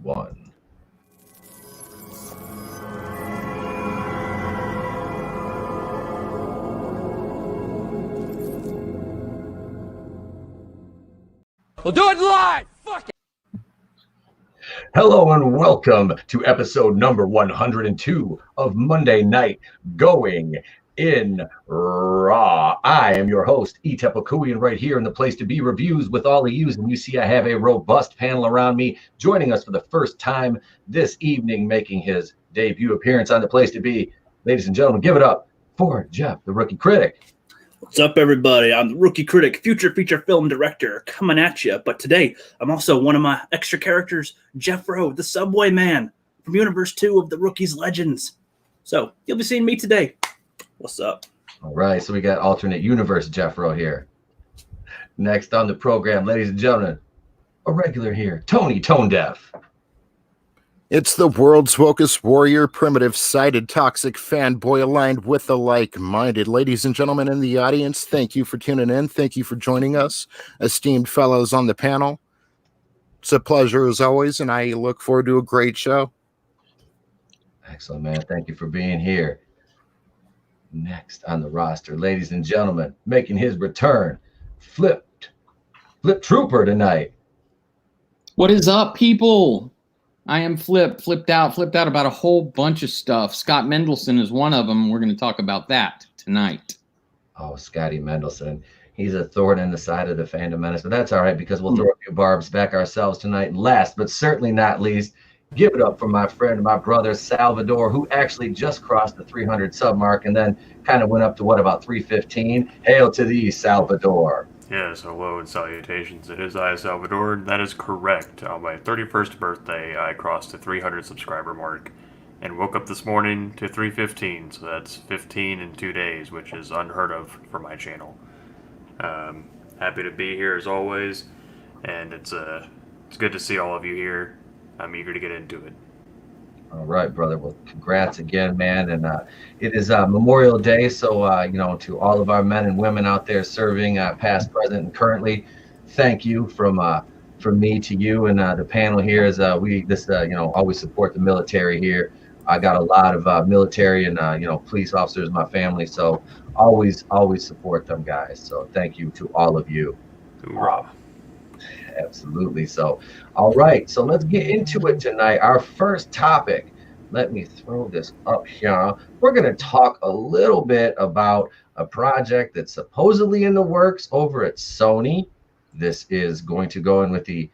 1. We'll do it live! Fuck it! Hello and welcome to episode number 102 of Monday Night Going in Raw. I am your host, Etepakui, and right here in the place to be reviews with all of yous. And you see I have a robust panel around me. Joining us for the first time this evening, making his debut appearance on the place to be. Ladies and gentlemen, give it up for Jeff, the rookie critic. What's up, everybody? I'm the Rookie Critic, future feature film director, coming at you. But today, I'm also one of my extra characters, Jeffro, the Subway Man, from Universe 2 of the Rookies Legends. So, you'll be seeing me today. What's up? All right, so we got alternate universe Jeffro here. Next on the program, ladies and gentlemen, a regular here, Tony ToneDef. It's the world's wokest warrior, primitive-sided, toxic fanboy aligned with the like-minded. Ladies and gentlemen in the audience, thank you for tuning in. Thank you for joining us, esteemed fellows on the panel. It's a pleasure as always, and I look forward to a great show. Excellent, man. Thank you for being here. Next on the roster, ladies and gentlemen, making his return, Flipp Trooper tonight. What is up, people? I am Flipp Doubt about a whole bunch of stuff. Scott Mendelson is one of them. We're going to talk about that tonight. Oh, Scotty Mendelson. He's a thorn in the side of the fandom menace, but that's all right because we'll throw a few barbs back ourselves tonight. And last, but certainly not least, give it up for my friend, my brother, Salvador, who actually just crossed the 300 sub mark and then kind of went up to, about 315? Hail to thee, Salvador. Yes, hello and salutations. It is I, Salvador. That is correct. On my 31st birthday, I crossed the 300 subscriber mark and woke up this morning to 315. So that's 15 in 2 days, which is unheard of for my channel. Happy to be here as always, and it's good to see all of you here. I'm eager to get into it. All right, brother. Well, congrats again, man. And it is Memorial Day, so to all of our men and women out there serving, past, present, and currently, thank you from me to you and the panel here. As we always support the military here. I got a lot of military and police officers in my family, so always support them guys. So thank you to all of you. Hoorah. Absolutely. So, all right. So let's get into it tonight. Our first topic. Let me throw this up here. We're going to talk a little bit about a project that's supposedly in the works over at Sony. This is going to go in with the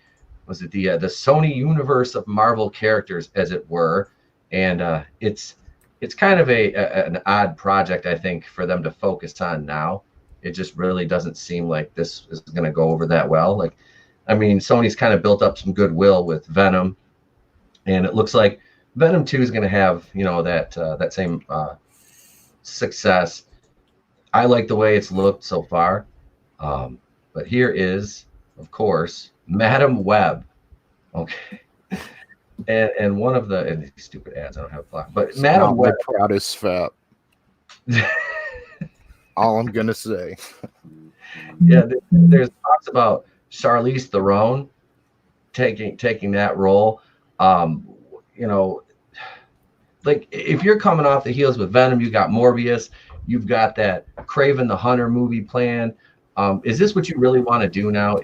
Sony universe of Marvel characters, as it were, and it's kind of an odd project, I think, for them to focus on now. It just really doesn't seem like this is going to go over that well. Sony's kind of built up some goodwill with Venom, and it looks like Venom 2 is going to have, that same success. I like the way it's looked so far, but here is, of course, Madam Web. Okay, and one of and these stupid ads, I don't have a plot, but it's Madam Web. My proudest fat. All I'm gonna say. Yeah, there's talks about Charlize Theron taking that role. If you're coming off the heels with Venom, you got Morbius, you've got that Kraven the Hunter movie plan. Is this what you really want to do now?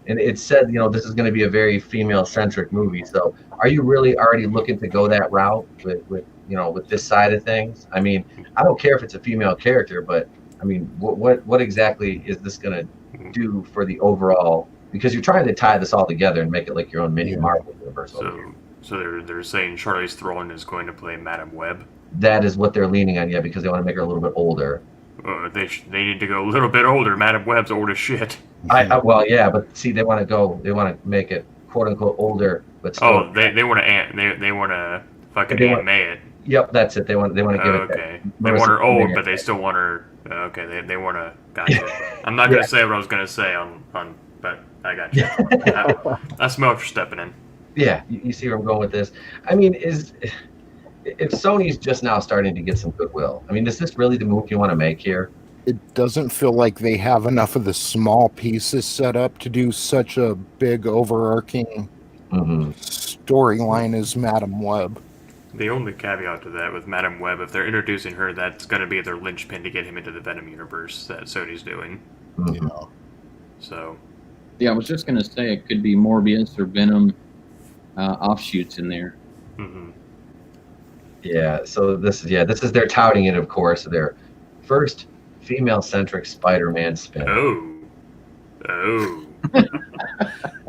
And it said, this is going to be a very female-centric movie. So are you really already looking to go that route with this side of things? I don't care if it's a female character, but what exactly is this going to do for the overall, because you're trying to tie this all together and make it like your own mini Marvel universe. So they're saying Charlize Theron is going to play Madam Web? That is what they're leaning on, because they want to make her a little bit older. They need to go a little bit older. Madam Web's old as shit. But see, they want to make it quote unquote older, but still. They want to fucking anime it. Yep, that's it. They want to give it. Okay. They want her old, but they still want her. Okay, they want to. Gotcha. I'm not gonna say what I was gonna say on, but I got you. I smell if you're stepping in. Yeah, you see where I'm going with this. If Sony's just now starting to get some goodwill, is this really the move you want to make here? It doesn't feel like they have enough of the small pieces set up to do such a big overarching storyline as Madam Web. The only caveat to that with Madam Web, if they're introducing her, that's going to be their linchpin to get him into the Venom universe that Sony's doing. Yeah. So. Yeah, I was just going to say it could be Morbius or Venom offshoots in there. Mm-hmm. Yeah, so this is their touting it, of course, their first female-centric Spider-Man spin. Oh.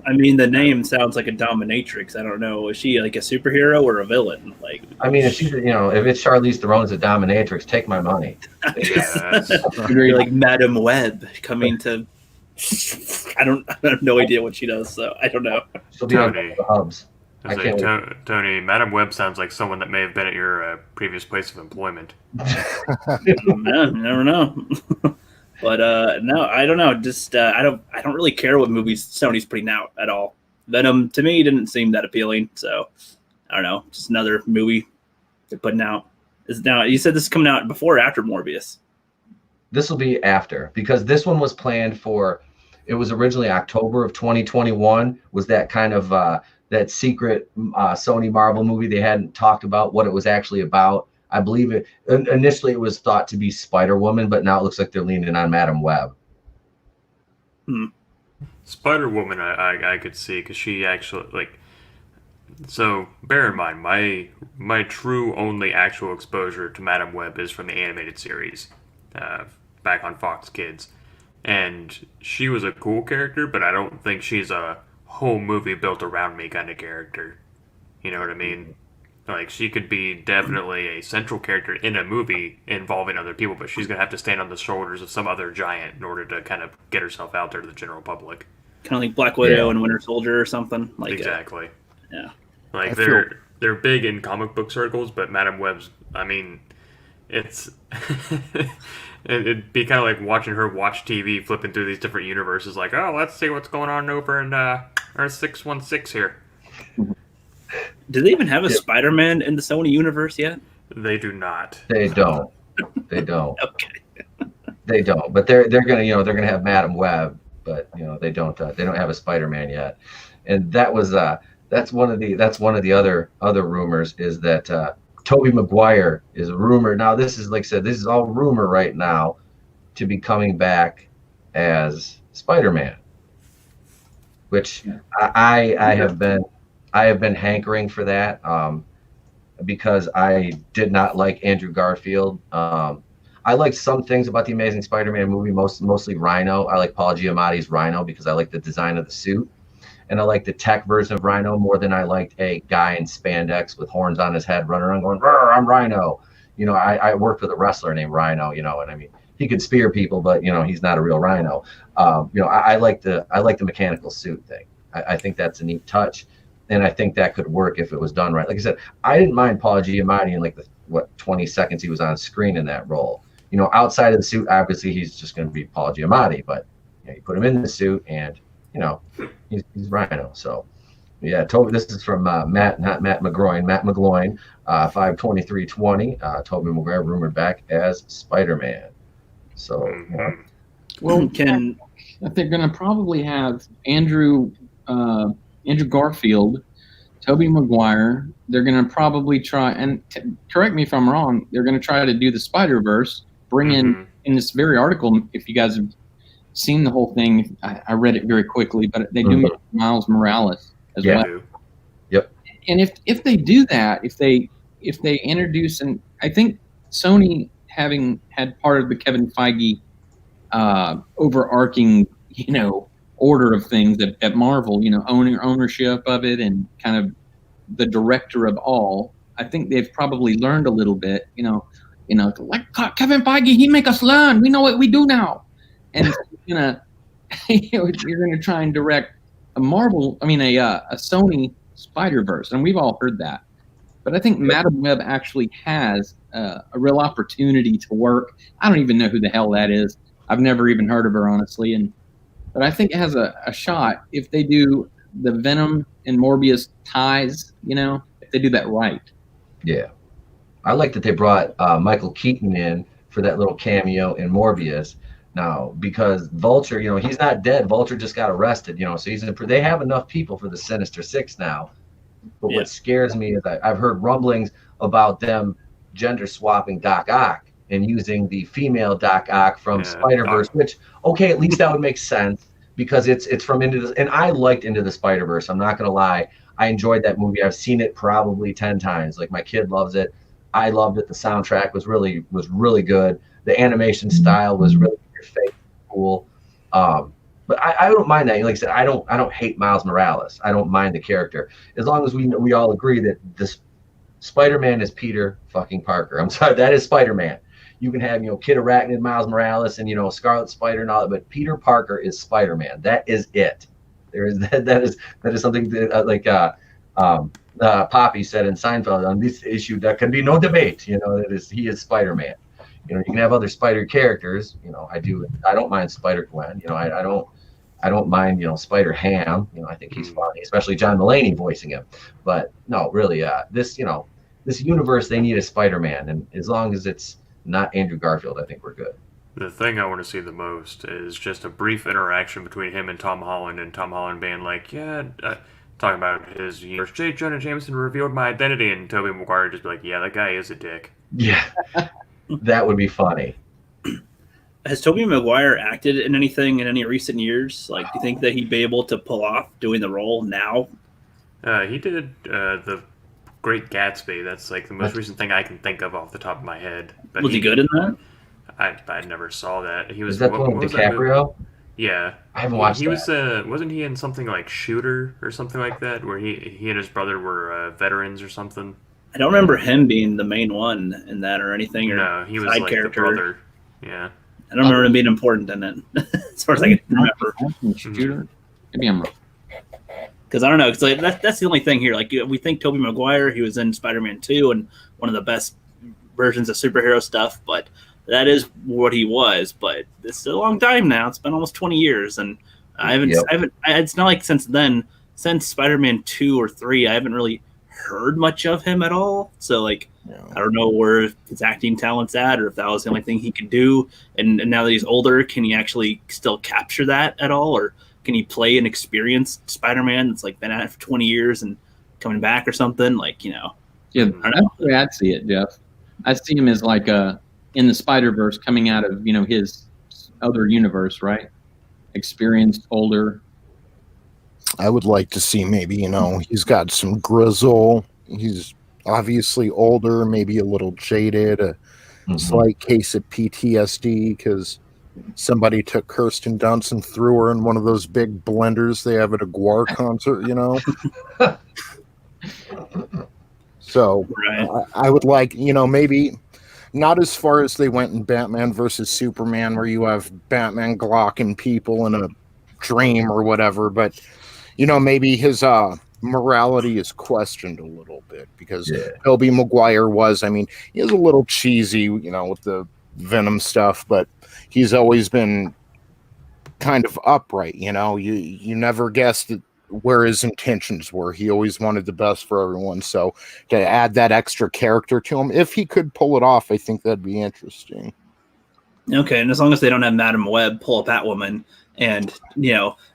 I mean, the name sounds like a dominatrix. I don't know. Is she like a superhero or a villain? Like, I mean, if she's, if it's Charlize Theron's a dominatrix, take my money. Very like Madam Web coming to. I have no idea what she does, so I don't know. She'll be on the hubs. Tony, Madam Web sounds like someone that may have been at your previous place of employment. You never know. But no, I don't know. Just I don't really care what movies Sony's putting out at all. Venom to me didn't seem that appealing, so I don't know. Just another movie they're putting out. Now you said this is coming out before or after Morbius? This will be after, because this one was planned for. It was originally October of 2021. Was that kind of that secret Sony Marvel movie they hadn't talked about what it was actually about? I believe it initially it was thought to be Spider-Woman, but now it looks like they're leaning on Madam Web. Spider-Woman, I could see, because she actually So bear in mind, my true only actual exposure to Madam Web is from the animated series, back on Fox Kids, and she was a cool character, but I don't think she's a whole movie built around me kind of character. You know what I mean? Like, she could be definitely a central character in a movie involving other people, but she's gonna have to stand on the shoulders of some other giant in order to kind of get herself out there to the general public. Kind of like Black Widow and Winter Soldier or something. Like exactly. Yeah. Like they're big in comic book circles, but Madam Web's. I mean, it's it'd be kind of like watching her watch TV, flipping through these different universes. Like, oh, let's see what's going on over in Earth 616 here. Do they even have a Spider-Man in the Sony universe yet? They do not. They don't. They don't. Okay. They don't. But they're gonna they're gonna have Madam Web, but they don't have a Spider-Man yet. And that was that's one of the other rumors is that Tobey Maguire is rumored. Now this is, like I said, this is all rumor right now, to be coming back as Spider-Man, which I have been hankering for that, because I did not like Andrew Garfield. I liked some things about the Amazing Spider-Man movie, mostly Rhino. I like Paul Giamatti's Rhino because I like the design of the suit. And I like the tech version of Rhino more than I liked a guy in spandex with horns on his head running around going, I'm Rhino. I worked with a wrestler named Rhino, and I mean, he could spear people, but he's not a real Rhino. I like the mechanical suit thing. I think that's a neat touch. And I think that could work if it was done right. Like I said, I didn't mind Paul Giamatti in the 20 seconds he was on screen in that role. Outside of the suit, obviously he's just going to be Paul Giamatti, but you put him in the suit and he's Rhino. So yeah, this is from Matt McGloin, 5/23/20. Tobey Maguire rumored back as Spider-Man. So well, I think they're going to probably have Andrew Garfield, Tobey Maguire. They're going to probably try, and correct me if I'm wrong, they're going to try to do the SpiderVerse, bring in this very article, if you guys have seen the whole thing, I read it very quickly, but they do Miles Morales as well. Yep. And if they do that, if they introduce, and I think Sony, having had part of the Kevin Feige overarching, order of things at Marvel, ownership of it and kind of the director of all, I think they've probably learned a little bit, like Kevin Feige, he make us learn. We know what we do now. And you're gonna try and direct a Sony SpiderVerse, and we've all heard that. But I think Madam Web actually has a real opportunity to work. I don't even know who the hell that is. I've never even heard of her, honestly. But I think it has a shot if they do the Venom and Morbius ties, if they do that right. Yeah. I like that they brought Michael Keaton in for that little cameo in Morbius. Now, because Vulture, he's not dead. Vulture just got arrested, so they have enough people for the Sinister Six now. But Yeah. what scares me is I've heard rumblings about them gender swapping Doc Ock and using the female Doc Ock from SpiderVerse, which, okay, at least that would make sense because it's from Into the, and I liked Into the Spider-Verse. I'm not going to lie. I enjoyed that movie. I've seen it probably 10 times. Like, my kid loves it. I loved it. The soundtrack was really good. The animation style was really fake, cool. But I don't mind that. Like I said, I don't hate Miles Morales. I don't mind the character as long as we all agree that this Spider-Man is Peter fucking Parker. I'm sorry, that is Spider-Man. You can have Kid Arachnid, Miles Morales, and Scarlet Spider and all that, but Peter Parker is Spider-Man. That is it. There is that is something that, Poppy said in Seinfeld, on this issue there can be no debate. He is Spider-Man. You can have other Spider characters. I don't mind Spider-Gwen. I don't mind, Spider-Ham. I think he's funny, especially John Mulaney voicing him. But no, really, this universe, they need a Spider-Man, and as long as it's not Andrew Garfield, I think we're good. The thing I want to see the most is just a brief interaction between him and Tom Holland being like, talking about his universe. J. Jonah Jameson revealed my identity, and Tobey Maguire just be like, yeah, that guy is a dick. Yeah, that would be funny. Has Tobey Maguire acted in anything in any recent years? Like, do you think that he'd be able to pull off doing the role now? He did the Great Gatsby. That's like the most recent thing I can think of off the top of my head. But Was he good in that? I never saw that. He was. Is that the one with DiCaprio? Yeah, I haven't watched he that. Wasn't he in something like Shooter or something like that, where he and his brother were veterans or something? I don't remember him being the main one in that or anything. Or no, he was side like character. the brother. Yeah. I don't remember him being important in it, as far as I can remember. Shooter? Maybe I'm wrong. Because I don't know. Because that's the only thing here. Like, we think Tobey Maguire, he was in Spider-Man 2 and one of the best versions of superhero stuff, but that is what he was. But it's a long time now. It's been almost 20 years, and I haven't. It's not like since Spider-Man 2 or 3, I haven't really heard much of him at all. So like, I don't know where his acting talent's at, or if that was the only thing he could do. And now that he's older, can he actually still capture that at all, or can he play an experienced Spider-Man that's like been at it for 20 years and coming back or something? Like, Yeah, that's the way I'd see it, Jeff. I see him as like in the Spider-Verse coming out of his other universe, right? Experienced, older. I would like to see maybe, he's got some grizzle. He's obviously older, maybe a little jaded, a slight case of PTSD because somebody took Kirsten Dunst and threw her in one of those big blenders they have at a Gwar concert, So right. I would like, maybe not as far as they went in Batman versus Superman, where you have Batman glocking people in a dream or whatever, but maybe his morality is questioned a little bit because Tobey Maguire was, he is a little cheesy, with the Venom stuff, but he's always been kind of upright, you never guessed where his intentions were. He always wanted the best for everyone. So to add that extra character to him, if he could pull it off, I think that'd be interesting. Okay, and as long as they don't have Madam Web pull a Batwoman and,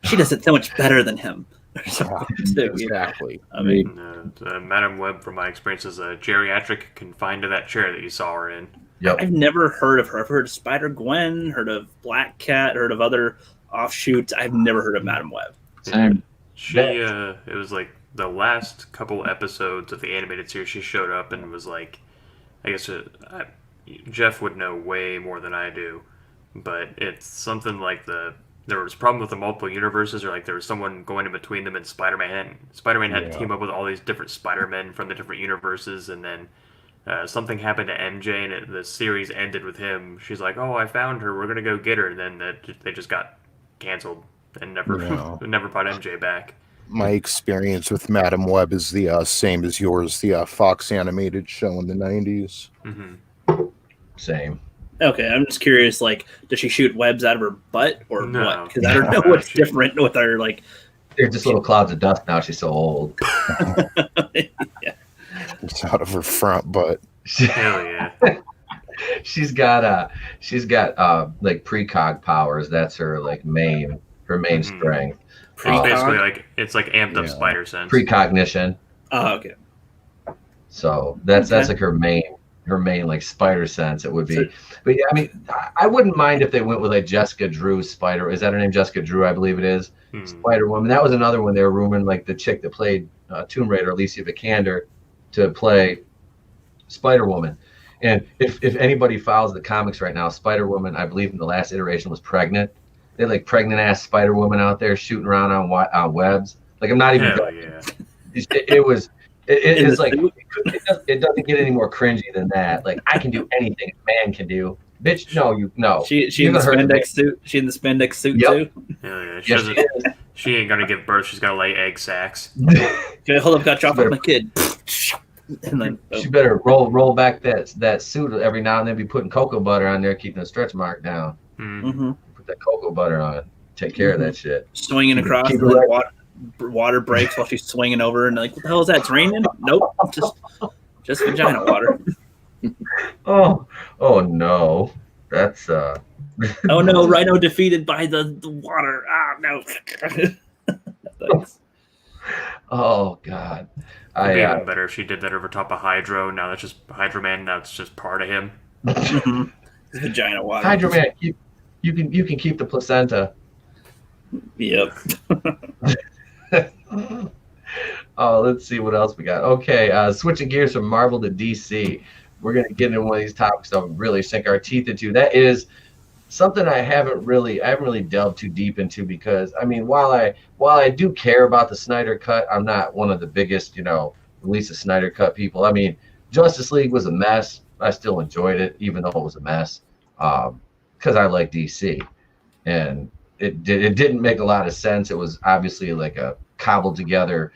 she does it so much better than him. Exactly. Madam Web, from my experience, is a geriatric confined to that chair that you saw her in. Yep. I've never heard of her. I've heard of Spider-Gwen, heard of Black Cat, heard of other offshoots. I've never heard of Madam Web. Same. It was like the last couple episodes of the animated series, she showed up and was like, I guess Jeff would know way more than I do, but it's something like there was a problem with the multiple universes, or like there was someone going in between them, and Spider-Man had to team up with all these different Spider-Men from the different universes, and then something happened to MJ, and the series ended with him. She's like, "Oh, I found her. We're gonna go get her," and then they just got canceled and never brought MJ back. My experience with Madam Web is the same as yours, the Fox animated show in the 90s. Mm-hmm. Same. Okay, I'm just curious, like, does she shoot webs out of her butt or what? Because I don't know No, what's different with her, like... They're just little clouds of dust now. She's so old. Yeah. It's out of her front butt. Hell yeah. She's got like precog powers. That's her main strength. It's basically like amped up spider sense. Precognition. Oh, okay. So that's like her main like spider sense. It would be, but yeah, I mean, I wouldn't mind if they went with like Jessica Drew Spider. Is that her name? Jessica Drew, I believe it is. Spider Woman. That was another one they were rumoring, like the chick that played Tomb Raider, Alicia Vikander, to play Spider Woman. And if anybody follows the comics right now, Spider Woman, I believe in the last iteration was pregnant. They had like pregnant ass Spider Woman out there shooting around on webs. Like I'm not even. Yeah. It was. It's like it doesn't get any more cringy than that. Like I can do anything a man can do. Bitch, no. She in the spandex suit. She in the spandex suit too. Yeah. She ain't gonna give birth. She's gonna lay egg sacs. Hold up, got drop off my kid. And then she better roll back that suit every now and then. Be putting cocoa butter on there, keeping the stretch mark down. Mm-hmm. Put that cocoa butter on. Take care of that shit. Swinging across the water breaks while she's swinging over, and like, what the hell is that? It's raining? Nope, just vagina water. Oh no, that's Oh no, Rhino defeated by the water. Ah no. Oh god. It'd be even better if she did that over top of Hydro. Now that's just Hydro Man. Now it's just part of him. Vagina water. Hydro Man, you can keep the placenta. Yep. Oh, let's see what else we got. Okay, switching gears from Marvel to DC, we're gonna get into one of these topics that we really sink our teeth into. That is something I haven't really delved too deep into, because I mean, while I do care about the Snyder Cut, I'm not one of the biggest, release of Snyder Cut people. I mean, Justice League was a mess. I still enjoyed it, even though it was a mess, because I like DC, and it didn't make a lot of sense. It was obviously like a cobbled together,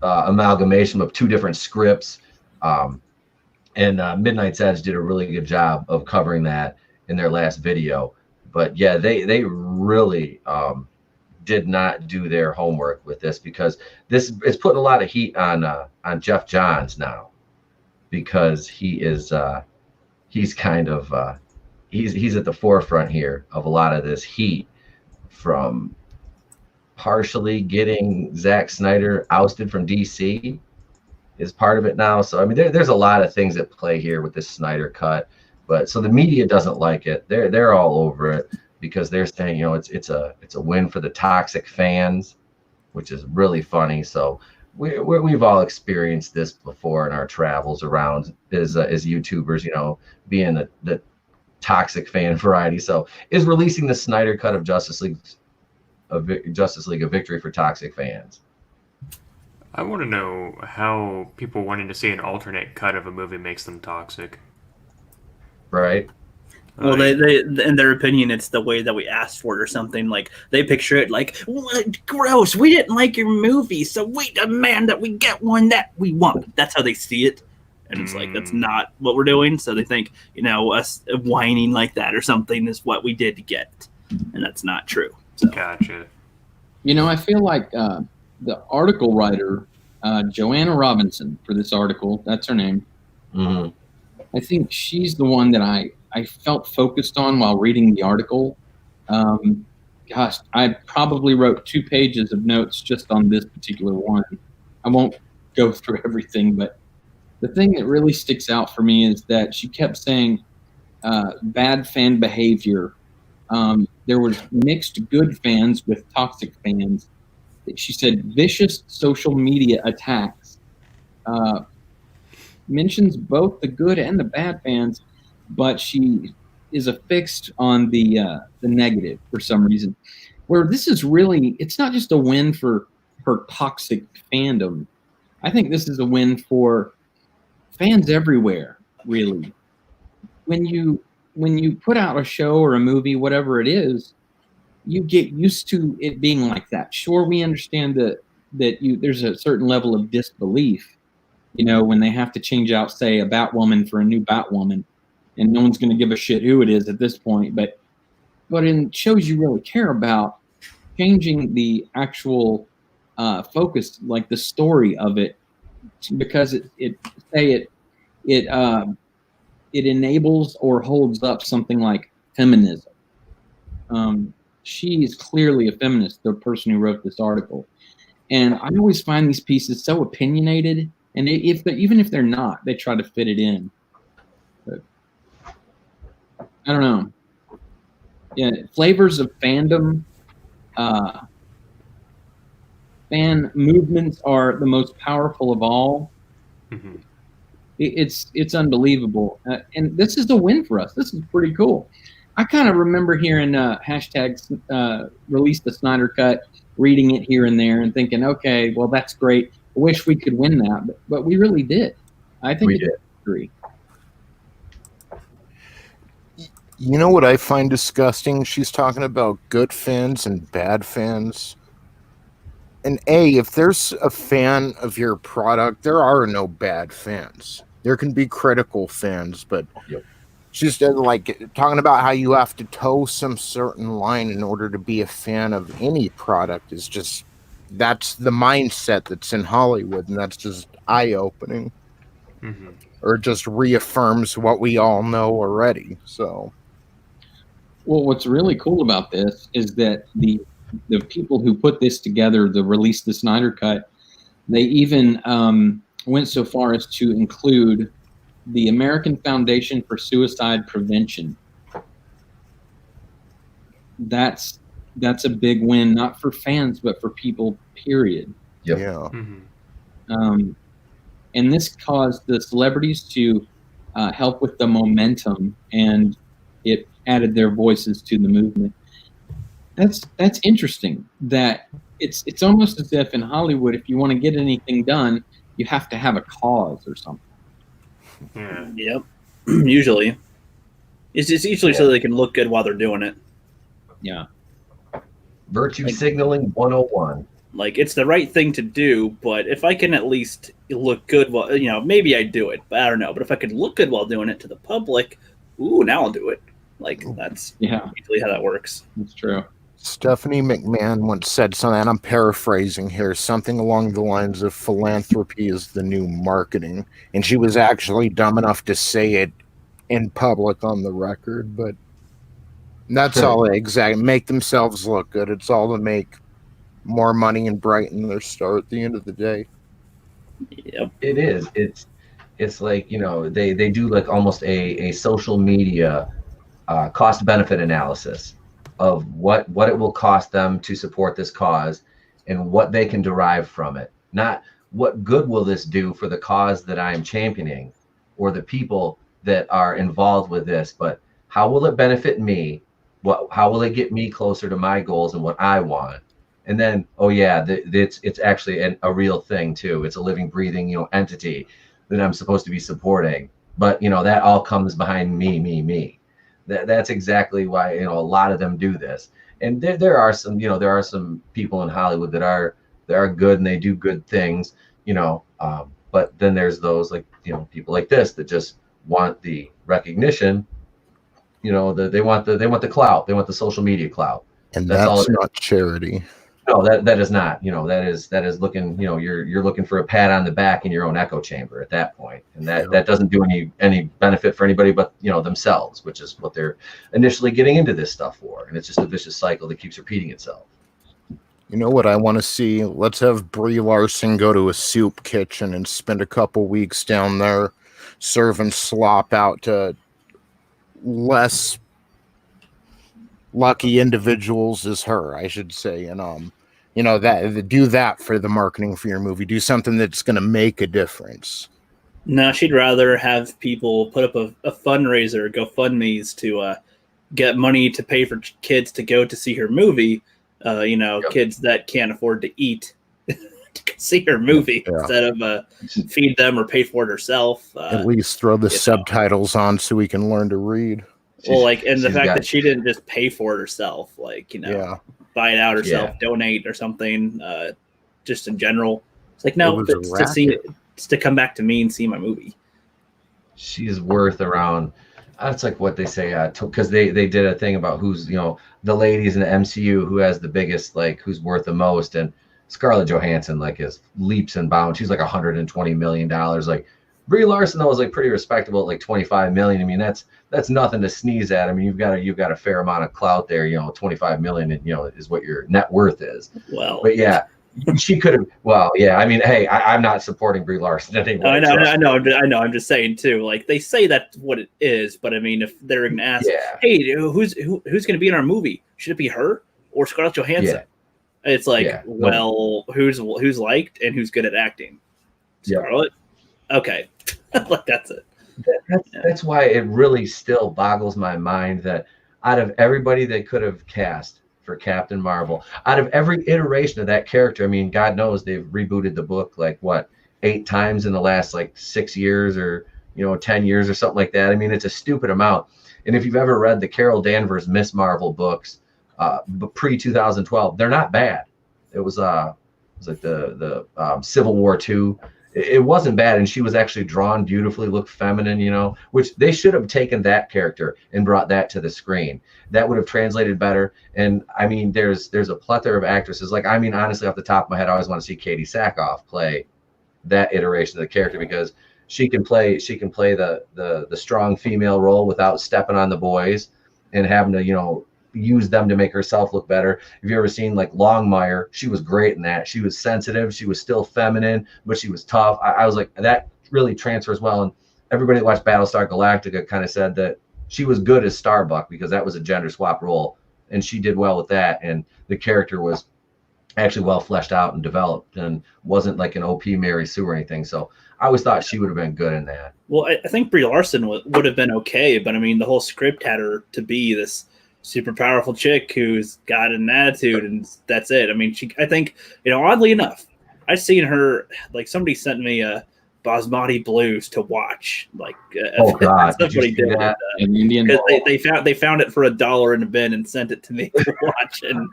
amalgamation of two different scripts. And Midnight's Edge did a really good job of covering that in their last video. But yeah, they really did not do their homework with this, because this is putting a lot of heat on Jeff Johns now, because he's kind of he's at the forefront here of a lot of this heat from partially getting Zack Snyder ousted from DC is part of it now. So I mean, there's a lot of things at play here with this Snyder Cut. But so the media doesn't like it. They're all over it, because they're saying, it's a win for the toxic fans, which is really funny. So we've all experienced this before in our travels around as YouTubers, being the toxic fan variety. So is releasing the Snyder Cut of Justice League a victory for toxic fans? I want to know how people wanting to see an alternate cut of a movie makes them toxic. Right. Well, they in their opinion, it's the way that we asked for it or something. Like, they picture it like, what? Gross, we didn't like your movie, so we demand that we get one that we want. That's how they see it. And it's like, that's not what we're doing. So they think, us whining like that or something is what we did to get it. And that's not true. So. Gotcha. I feel like the article writer, Joanna Robinson, for this article, that's her name. Mm-hmm. I think she's the one that I felt focused on while reading the article. Gosh, I probably wrote 2 pages of notes just on this particular one. I won't go through everything, but the thing that really sticks out for me is that she kept saying bad fan behavior. There was mixed good fans with toxic fans. She said vicious social media attacks. Mentions both the good and the bad fans, but she is affixed on the negative for some reason. Where this is really, it's not just a win for her toxic fandom. I think this is a win for fans everywhere, really. When you put out a show or a movie, whatever it is, you get used to it being like that. Sure, we understand that there's a certain level of disbelief, when they have to change out, say, a Batwoman for a new Batwoman, and no one's going to give a shit who it is at this point. But in shows you really care about, changing the actual focus, like the story of it, because it enables or holds up something like feminism. She is clearly a feminist, the person who wrote this article. And I always find these pieces so opinionated, and even if they're not, they try to fit it in. But I don't know. Yeah, flavors of fandom. Fan movements are the most powerful of all. Mm-hmm. It's unbelievable, and this is a win for us. This is pretty cool. I kind of remember hearing hashtags release the Snyder Cut, reading it here and there, and thinking, okay, well that's great. I wish we could win that, but we really did. I think we did. Agree. You know what I find disgusting? She's talking about good fans and bad fans. And if there's a fan of your product, there are no bad fans. There can be critical fans, but she's like talking about how you have to toe some certain line in order to be a fan of any product is just, that's the mindset that's in Hollywood, and that's just eye-opening. Mm-hmm. Or just reaffirms what we all know already. So, well, what's really cool about this is that the people who put this together, the release the Snyder Cut, they even went so far as to include the American Foundation for Suicide Prevention. That's a big win, not for fans, but for people, period. Yep. Yeah. Mm-hmm. And this caused the celebrities to help with the momentum, and it added their voices to the movement. That's interesting. That it's almost as if in Hollywood, if you want to get anything done, you have to have a cause or something. Yeah. Yep. Usually, it's usually so they can look good while they're doing it. Yeah. Virtue signaling 101. Like, it's the right thing to do, but if I can at least look good while, maybe I do it, but I don't know. But if I could look good while doing it to the public, now I'll do it. Like, that's usually how that works. That's true. Stephanie McMahon once said something, and I'm paraphrasing here, something along the lines of philanthropy is the new marketing. And she was actually dumb enough to say it in public on the record, but that's all exactly. Make themselves look good. It's all to make more money and brighten their star at the end of the day. Yep. It is. It's like, they do like almost a social media cost benefit analysis of what it will cost them to support this cause and what they can derive from it. Not what good will this do for the cause that I am championing or the people that are involved with this, but how will it benefit me? How will it get me closer to my goals and what I want? And then, it's actually a real thing too. It's a living, breathing, entity that I'm supposed to be supporting. But that all comes behind me. That's exactly why a lot of them do this. And there are some people in Hollywood that are good and they do good things, but then there's those like people like this that just want the recognition, they want the clout, they want the social media clout. And that's not charity. No, that is not. That is looking. You're looking for a pat on the back in your own echo chamber at that point, and that doesn't do any benefit for anybody but themselves, which is what they're initially getting into this stuff for, and it's just a vicious cycle that keeps repeating itself. You know what I want to see? Let's have Brie Larson go to a soup kitchen and spend a couple weeks down there serving slop out to less lucky individuals as her, I should say, and do that for the marketing for your movie. Do something that's going to make a difference. No, she'd rather have people put up a fundraiser, GoFundMe's to get money to pay for kids to go to see her movie. Kids that can't afford to eat to see her movie instead of feed them or pay for it herself. At least throw the subtitles on so we can learn to read. Well, and the fact that she didn't just pay for it herself, buy it out herself, donate or something, just in general. It's like, no, it's to come back to me and see my movie. She's worth around, that's like what they say, because they did a thing about who's, the ladies in the MCU who has the biggest, like, who's worth the most. And Scarlett Johansson, like, is leaps and bounds. She's like $120 million. Like, Brie Larson, though, is like pretty respectable at like 25 million. I mean, that's nothing to sneeze at. I mean, you've got a fair amount of clout there. 25 million, is what your net worth is. Well, but yeah, She could have. Well, yeah. I mean, hey, I'm not supporting Brie Larson anyway. I know. I'm just saying too. Like they say that's what it is, but I mean, if they're going to ask, hey, who's going to be in our movie? Should it be her or Scarlett Johansson? It's like, well, who's liked and who's good at acting? Scarlett. Okay, like that's it. That's why it really still boggles my mind that out of everybody they could have cast for Captain Marvel, out of every iteration of that character, I mean, God knows they've rebooted the book like what 8 times in the last like 6 years or 10 years or something like that. I mean, it's a stupid amount. And if you've ever read the Carol Danvers Miss Marvel books, pre 2012, they're not bad. It was like the Civil War II. It wasn't bad, and she was actually drawn beautifully, looked feminine, which they should have taken that character and brought that to the screen. That would have translated better. And I mean, there's a plethora of actresses. Like, I mean, honestly, off the top of my head, I always want to see Katie Sackhoff play that iteration of the character because she can play the strong female role without stepping on the boys and having to, use them to make herself look better. Have you ever seen like Longmire? She was great in that. She was sensitive. She was still feminine, but she was tough. I was like, that really transfers well. And everybody that watched Battlestar Galactica kind of said that she was good as Starbuck because that was a gender swap role. And she did well with that. And the character was actually well fleshed out and developed and wasn't like an OP Mary Sue or anything. So I always thought she would have been good in that. Well, I think Brie Larson would have been okay. But I mean, the whole script had her to be this super powerful chick who's got an attitude, and that's it. I mean, I think, oddly enough, I've seen her, like somebody sent me a Basmati Blues to watch. Like, oh God, somebody did that in Indian. They found it for $1 in a bin and sent it to me to watch, and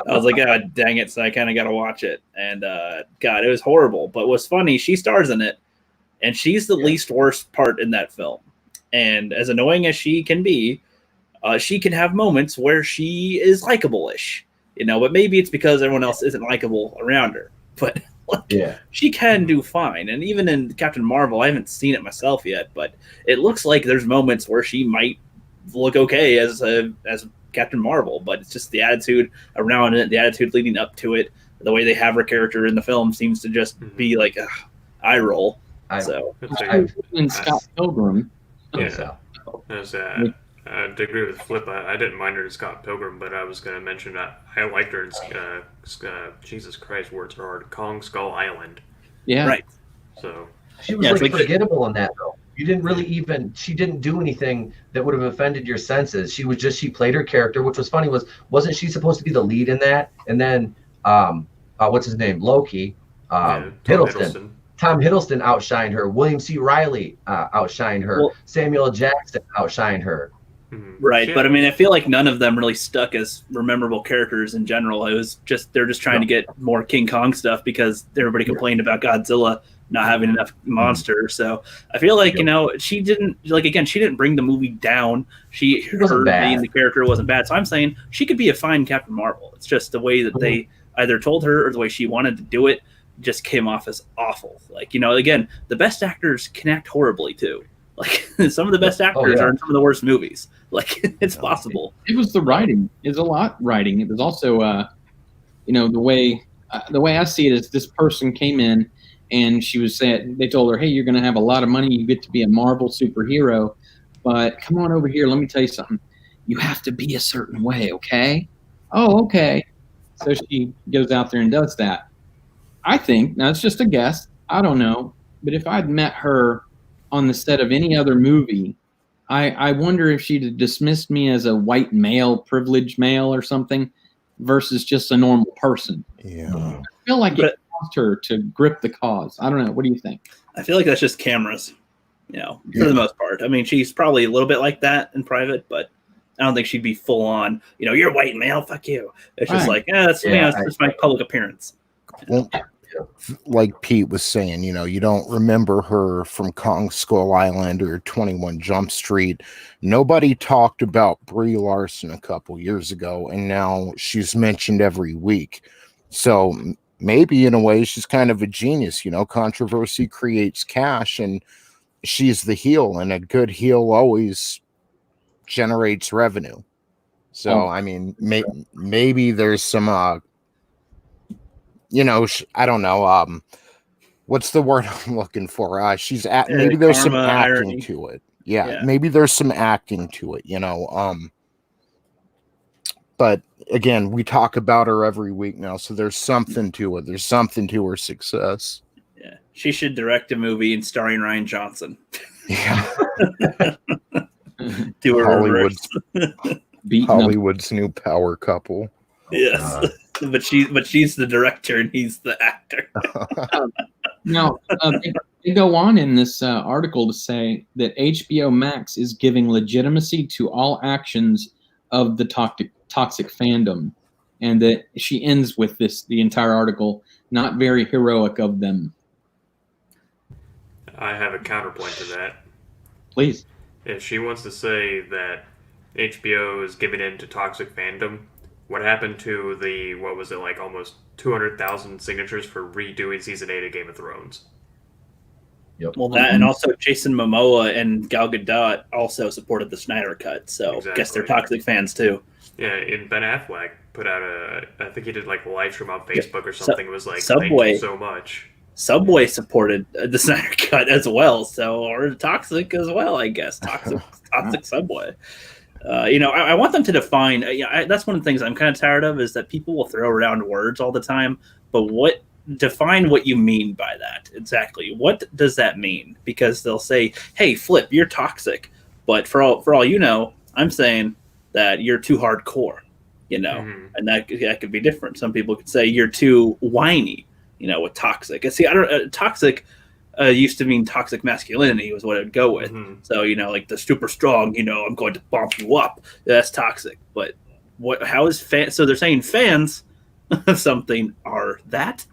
I was like, oh dang it! So I kind of got to watch it, and God, it was horrible. But what's funny, she stars in it, and she's the least worst part in that film. And as annoying as she can be, she can have moments where she is likable-ish, but maybe it's because everyone else isn't likable around her. But she can do fine. And even in Captain Marvel, I haven't seen it myself yet, but it looks like there's moments where she might look okay as Captain Marvel, but it's just the attitude around it, the attitude leading up to it, the way they have her character in the film seems to just be like eye roll. In Scott Pilgrim. To agree with Flipp, I didn't mind her as Scott Pilgrim, but I was going to mention that I liked her in Jesus Christ, words are hard, Kong Skull Island. Yeah. Right. So she was forgettable in that, though. You didn't really she didn't do anything that would have offended your senses. She played her character, which was funny. Wasn't she supposed to be the lead in that? And then, what's his name? Loki, Hiddleston. Tom Hiddleston outshined her. William C. Reilly outshined her. Samuel L. Jackson outshined her. Right, but I mean, I feel like none of them really stuck as memorable characters in general. It was they're just trying to get more King Kong stuff because everybody complained about Godzilla not having enough monsters. So I feel like she didn't bring the movie down. Her being the character wasn't bad. So I'm saying she could be a fine Captain Marvel. It's just the way that they either told her or the way she wanted to do it just came off as awful. Like, again, the best actors can act horribly too. Like some of the best actors are in some of the worst movies. Like it's possible. It was the writing. It's a lot writing. It was also, the way I see it is this person came in and she was saying, they told her, hey, you're going to have a lot of money. You get to be a Marvel superhero, but come on over here. Let me tell you something. You have to be a certain way. Okay. Oh, okay. So she goes out there and does that. I think, now it's just a guess, I don't know, but if I'd met her on the set of any other movie, I wonder if she'd have dismissed me as a white male, privileged male or something versus just a normal person. Yeah. I feel like it caused her to grip the cause. I don't know. What do you think? I feel like that's just cameras, for the most part. I mean, she's probably a little bit like that in private, but I don't think she'd be full on, you're white male, fuck you. It's just it's just my public appearance. Well, like Pete was saying, you don't remember her from Kong Skull Island or 21 Jump Street. Nobody talked about Brie Larson a couple years ago, and now she's mentioned every week. So maybe in a way she's kind of a genius. Controversy creates cash, and she's the heel, and a good heel always generates revenue. So I mean, maybe there's some I don't know. What's the word I'm looking for? She's at maybe there's some karma, acting irony. to it. Yeah, maybe there's some acting to it. But again, we talk about her every week now, so there's something to it. There's something to her success. Yeah, she should direct a movie and starring Ryan Johnson. Yeah, Do a Hollywood's new power couple. Yes, but she's the director and he's the actor. Now, they go on in this article to say that HBO Max is giving legitimacy to all actions of the toxic fandom, and that she ends with the entire article, not very heroic of them. I have a counterpoint to that. Please. If she wants to say that HBO is giving in to toxic fandom, what happened to the, almost 200,000 signatures for redoing season 8 of Game of Thrones? Yep. Well, that and also Jason Momoa and Gal Gadot also supported the Snyder Cut, so I guess they're toxic fans too. Yeah, and Ben Affleck put out I think he did a live stream on Facebook or something. It was like, Subway, thank you so much. Subway supported the Snyder Cut as well, or toxic as well, I guess. Toxic Subway. I want them to define. That's one of the things I'm kind of tired of is that people will throw around words all the time, but define what you mean by that exactly. What does that mean? Because they'll say, "Hey, Flipp, you're toxic," but for all you know, I'm saying that you're too hardcore. And that could be different. Some people could say you're too whiny. With toxic. And see, toxic used to mean toxic masculinity was what it would go with. Mm-hmm. So, like the super strong, I'm going to bump you up. That's toxic. But how is so they're saying fans of something are that?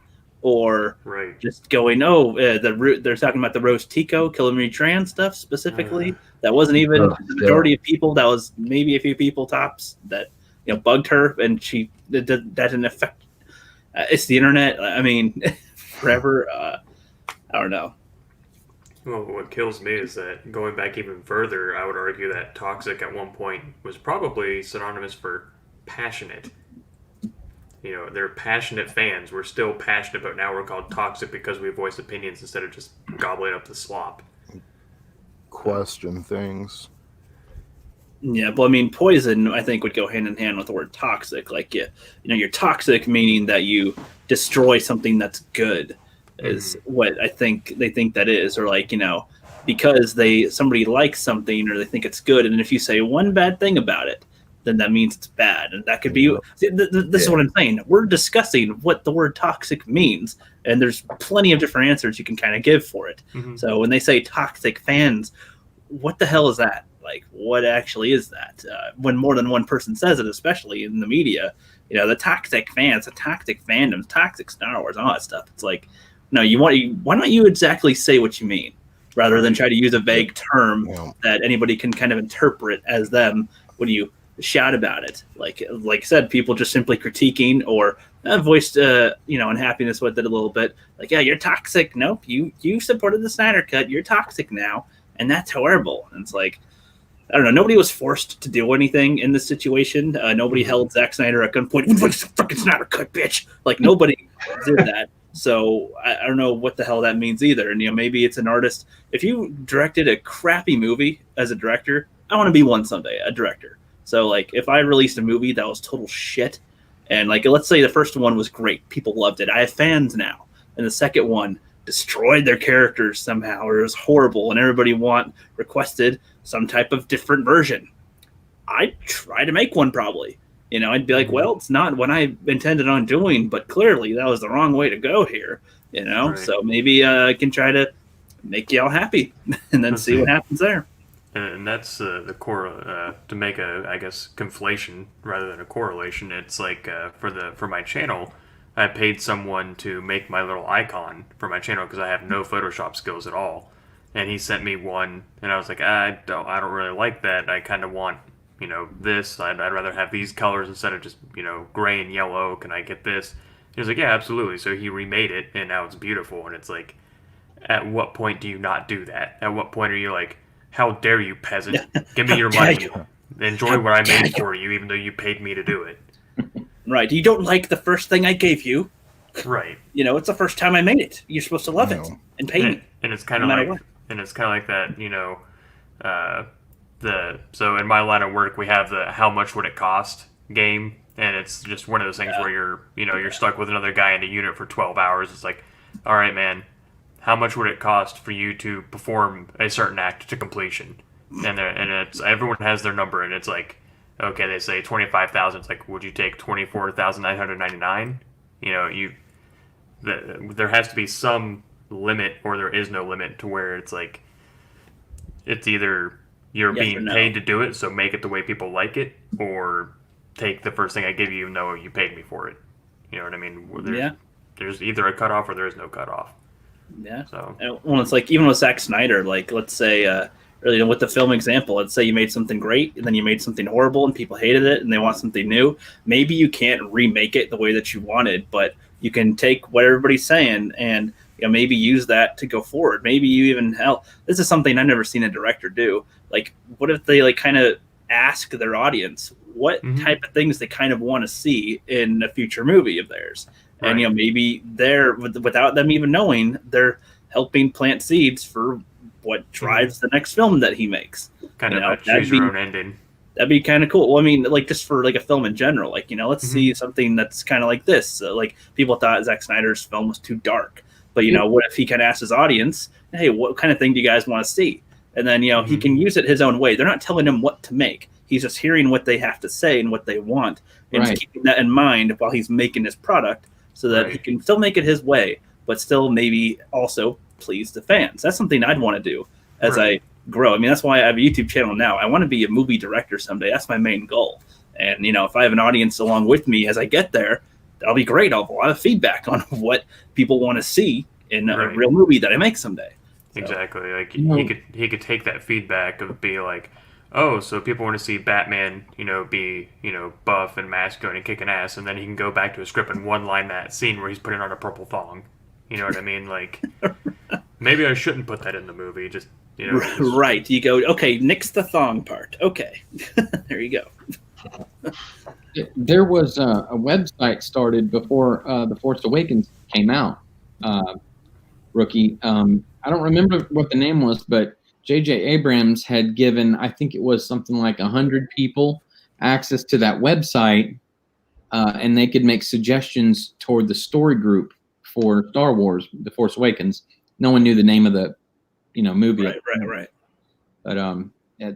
Or just going, they're talking about the Rose Tico, Killamary Tran stuff specifically. That wasn't even the majority of people. That was maybe a few people tops that, bugged her. And that didn't affect. It's the internet. I mean, forever. I don't know. Well, what kills me is that going back even further, I would argue that toxic at one point was probably synonymous for passionate. They're passionate fans. We're still passionate, but now we're called toxic because we voice opinions instead of just gobbling up the slop. Question things. Yeah, but I mean, poison, I think, would go hand in hand with the word toxic. Like, you're toxic, meaning that you destroy something that's good, is what I think they think that is. Or because somebody likes something or they think it's good, and if you say one bad thing about it, then that means it's bad. And that could be, this is what I'm saying. We're discussing what the word toxic means, and there's plenty of different answers you can kind of give for it. Mm-hmm. So when they say toxic fans, what the hell is that? Like, what actually is that? When more than one person says it, especially in the media, the toxic fans, the toxic fandoms, toxic Star Wars, all that stuff. It's like, no, why don't you exactly say what you mean, rather than try to use a vague term that anybody can kind of interpret as them when you shout about it. Like I said, people just simply critiquing or voiced, unhappiness with it a little bit. Like, yeah, you're toxic. Nope, you supported the Snyder Cut. You're toxic now, and that's horrible. And it's like, I don't know. Nobody was forced to do anything in this situation. Nobody held Zack Snyder at gunpoint. Fucking Snyder Cut, bitch! Like, nobody did that. So I don't know what the hell that means either. And maybe it's an artist. If you directed a crappy movie as a director, I want to be one someday, a director. So if I released a movie that was total shit, and let's say the first one was great, people loved it. I have fans now, and the second one destroyed their characters somehow, or it was horrible, and everybody requested some type of different version. I'd try to make one probably. I'd be like, well, it's not what I intended on doing, but clearly that was the wrong way to go here. Right. So maybe I can try to make y'all happy and then see what happens there. And that's the core to make a conflation rather than a correlation. It's like for my channel, I paid someone to make my little icon for my channel because I have no Photoshop skills at all. And he sent me one, and I was like, I don't really like that. I kind of want, this. I'd rather have these colors instead of just, gray and yellow. Can I get this? He was like, yeah, absolutely. So he remade it, and now it's beautiful. And it's like, at what point do you not do that? At what point are you like, how dare you, peasant? Give me your money. Enjoy what I made for you, even though you paid me to do it. Right. You don't like the first thing I gave you. Right. You know, it's the first time I made it. You're supposed to love it and pay me. And it's kind no of matter like, what. and it's kind of like that, so in my line of work, we have the how much would it cost game, and it's just one of those things where you're stuck with another guy in a unit for 12 hours. It's like, all right, man, how much would it cost for you to perform a certain act to completion? And it's everyone has their number, and it's like, okay, they say 25,000. It's like, would you take 24,999? There has to be some limit, or there is no limit to where it's like, it's either you're being paid to do it, so make it the way people like it, or take the first thing I give you, even though you paid me for it. You know what I mean? There's either a cutoff or there is no cutoff. Yeah. So, well, it's like even with Zack Snyder, like let's say, really with the film example, let's say you made something great and then you made something horrible and people hated it and they want something new. Maybe you can't remake it the way that you wanted, but you can take what everybody's saying and maybe use that to go forward. Maybe you even this is something I've never seen a director do. Like, what if they like kind of ask their audience what type of things they kind of want to see in a future movie of theirs? Right. And maybe they're without them even knowing, they're helping plant seeds for what drives the next film that he makes. Kind of choose your own ending. That'd be kind of cool. Well, I mean, like just for like a film in general, like let's see something that's kind of like this. Like people thought Zack Snyder's film was too dark, but what if he kind of asked his audience, "Hey, what kind of thing do you guys want to see?" And then he can use it his own way. They're not telling him what to make. He's just hearing what they have to say and what they want, and just keeping that in mind while he's making his product, so that he can still make it his way, but still maybe also please the fans. That's something I'd want to do as I grow. I mean, that's why I have a YouTube channel now. I want to be a movie director someday. That's my main goal. And, if I have an audience along with me as I get there, that'll be great. I'll have a lot of feedback on what people want to see in a real movie that I make someday. So, exactly. Like he could take that feedback of be like, oh, so people want to see Batman, be, buff and masculine and kicking ass, and then he can go back to a script and one-line that scene where he's putting on a purple thong. You know what I mean? Like, maybe I shouldn't put that in the movie. Just, right. You go, okay, nix the thong part. Okay. There you go. There was a website started before The Force Awakens came out, Rookie. I don't remember what the name was, but J.J. Abrams had given, I think it was something like 100 people access to that website, and they could make suggestions toward the story group for Star Wars, The Force Awakens. No one knew the name of the, movie. Right. But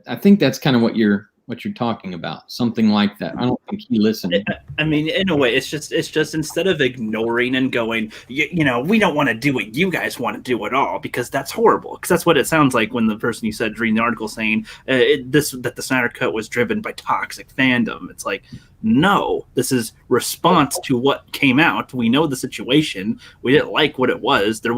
I think that's kind of what you're talking about, something like that. I don't think he listened. I mean, in a way, it's just instead of ignoring and going, we don't want to do what you guys want to do at all, because that's horrible. Because that's what it sounds like when the person you said reading the article saying that the Snyder Cut was driven by toxic fandom. It's like, no, this is response to what came out. We know the situation. We didn't like what it was. We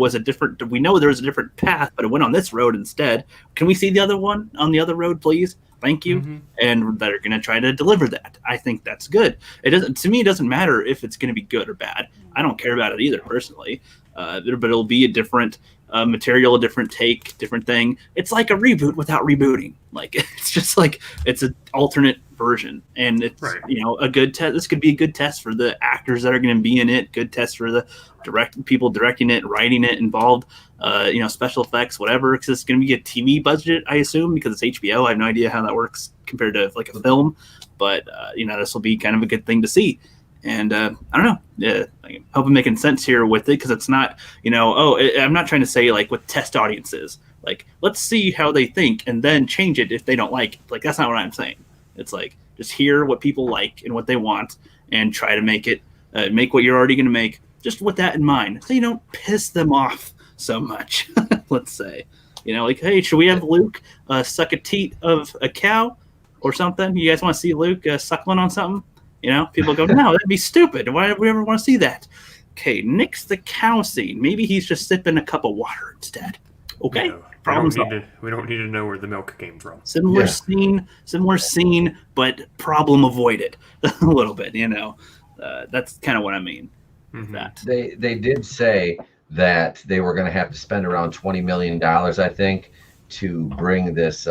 know there was a different path, but it went on this road instead. Can we see the other one on the other road, please? Thank you. And they're going to try to deliver that. I think that's good. To me, it doesn't matter if it's going to be good or bad. I don't care about it either, personally. But it'll be a different material, a different take, different thing. It's like a reboot without rebooting. Like, it's just like, it's an alternate version. And it's, a good test. This could be a good test for the actors that are going to be in it. Good test for the people directing it, writing it, involved, special effects, whatever. Because it's going to be a TV budget, I assume, because it's HBO. I have no idea how that works compared to like a film. But, this will be kind of a good thing to see. And I don't know. Yeah, I hope I'm making sense here with it, because it's not, I'm not trying to say like with test audiences, like, let's see how they think and then change it if they don't like it. Like, that's not what I'm saying. It's like, just hear what people like and what they want and try to make it, make what you're already going to make, just with that in mind, so you don't piss them off so much. Let's say, like, hey, should we have Luke suck a teat of a cow or something? You guys want to see Luke suckling on something? People go, no, that'd be stupid. Why would we ever want to see that? Okay, nix the cow scene. Maybe he's just sipping a cup of water instead. Okay, no, problem solved. We don't need to know where the milk came from. Similar scene, but problem avoided a little bit. That's kind of what I mean. That they did say that they were going to have to spend around $20 million, I think, to bring this.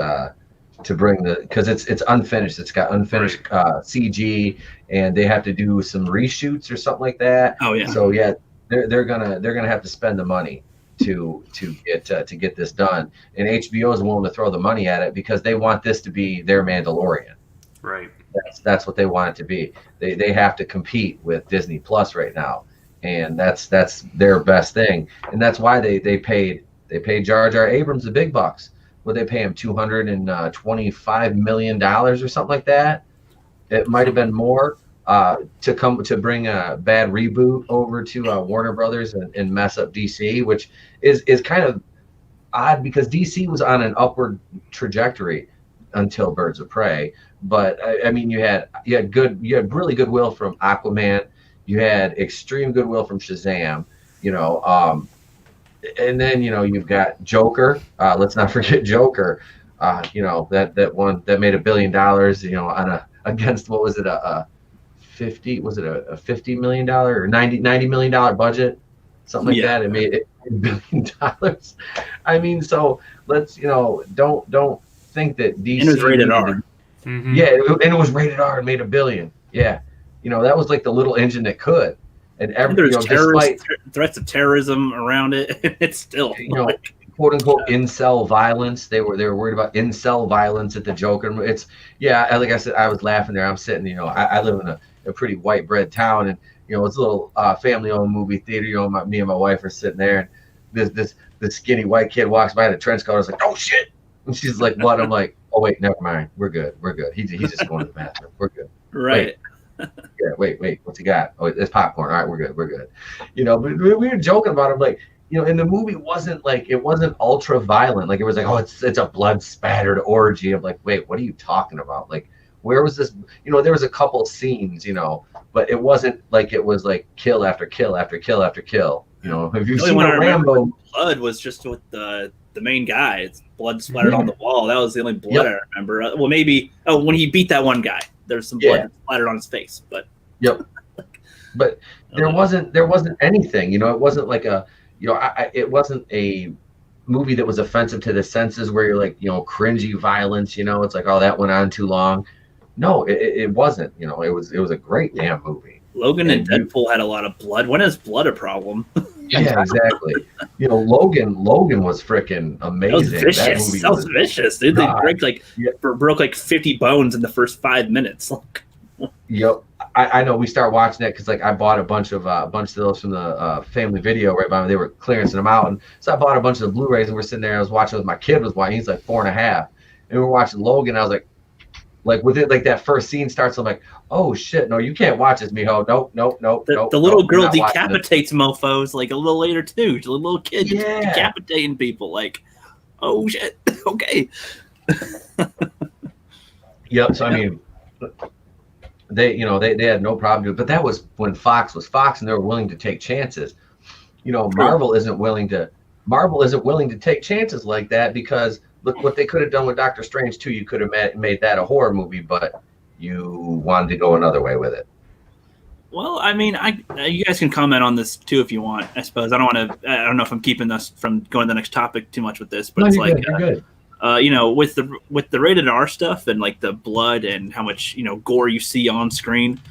Because it's unfinished. It's got unfinished CG, and they have to do some reshoots or something like that. Oh yeah. So yeah, they're gonna have to spend the money to get this done, and HBO is willing to throw the money at it because they want this to be their Mandalorian. Right. That's what they want it to be. They have to compete with Disney Plus right now, and that's their best thing, and that's why they paid Jar Jar Abrams the big bucks. Would they pay him $225 million or something like that? It might have been more to bring a bad reboot over to Warner Brothers and mess up DC, which is kind of odd because DC was on an upward trajectory until Birds of Prey. But I mean, you had really goodwill from Aquaman, you had extreme goodwill from Shazam, and then you've got Joker. Let's not forget Joker. That one that made $1 billion. On against what was it a $50 million or $90 million budget, something like that. It made $1 billion. I mean, so let's don't think that DC. And it was rated R. Mm-hmm. Yeah, and it was rated R and made $1 billion. Yeah, that was like the little engine that could. And there's threats of terrorism around it. It's still quote unquote incel violence. They were worried about incel violence at the Joker. It's like I said, I was laughing there. I'm sitting, I live in a pretty white bread town, and it's a little family owned movie theater. Me and my wife are sitting there, and this skinny white kid walks by in a trench coat. I was like, oh shit, and she's like, what? I'm like, oh wait, never mind. We're good. He's just going to the bathroom. We're good. Right. Wait, what's he got? Oh, it's popcorn. All right, we're good. But we were joking about him, like, and the movie wasn't ultra violent. Like, it was like, oh, it's a blood spattered orgy. I'm like, wait, what are you talking about? Like, where was this? There was a couple scenes, but it wasn't like it was like kill after kill after kill after kill. Have you seen a Rambo? Blood was just with the main guy. It's blood splattered on the wall. That was the only blood I remember. Well, maybe when he beat that one guy. There's some blood splattered on his face, but but there wasn't anything. It wasn't like it wasn't a movie that was offensive to the senses where you're like cringy violence. It's like, oh, that went on too long. No, it wasn't. It was a great damn movie. Logan and Deadpool had a lot of blood. When is blood a problem? Yeah, exactly. Logan was freaking amazing. That was vicious, dude. They broke like 50 bones in the first 5 minutes. Yep. I know. We start watching it because I bought a bunch of those from the Family Video right by me. They were clearancing them out, and so I bought a bunch of the Blu-rays, and we're sitting there. I was watching with my kid was watching. He's like 4.5, and we're watching Logan. I was like with it, like that first scene starts. I'm like, oh shit, no, you can't watch this, mijo. Nope. The little girl decapitates mofos like a little later too. The little kid decapitating people. Like, oh shit. Okay. Yep. So I mean, they had no problem doing it, but that was when Fox was Fox, and they were willing to take chances. Marvel isn't willing to take chances like that because look what they could have done with Doctor Strange too. You could have made that a horror movie, but you wanted to go another way with it. Well, I mean, you guys can comment on this too if you want. I suppose I don't know if I'm keeping us from going to the next topic too much with this, but it's like, good. With the rated R stuff and like the blood and how much gore you see on screen,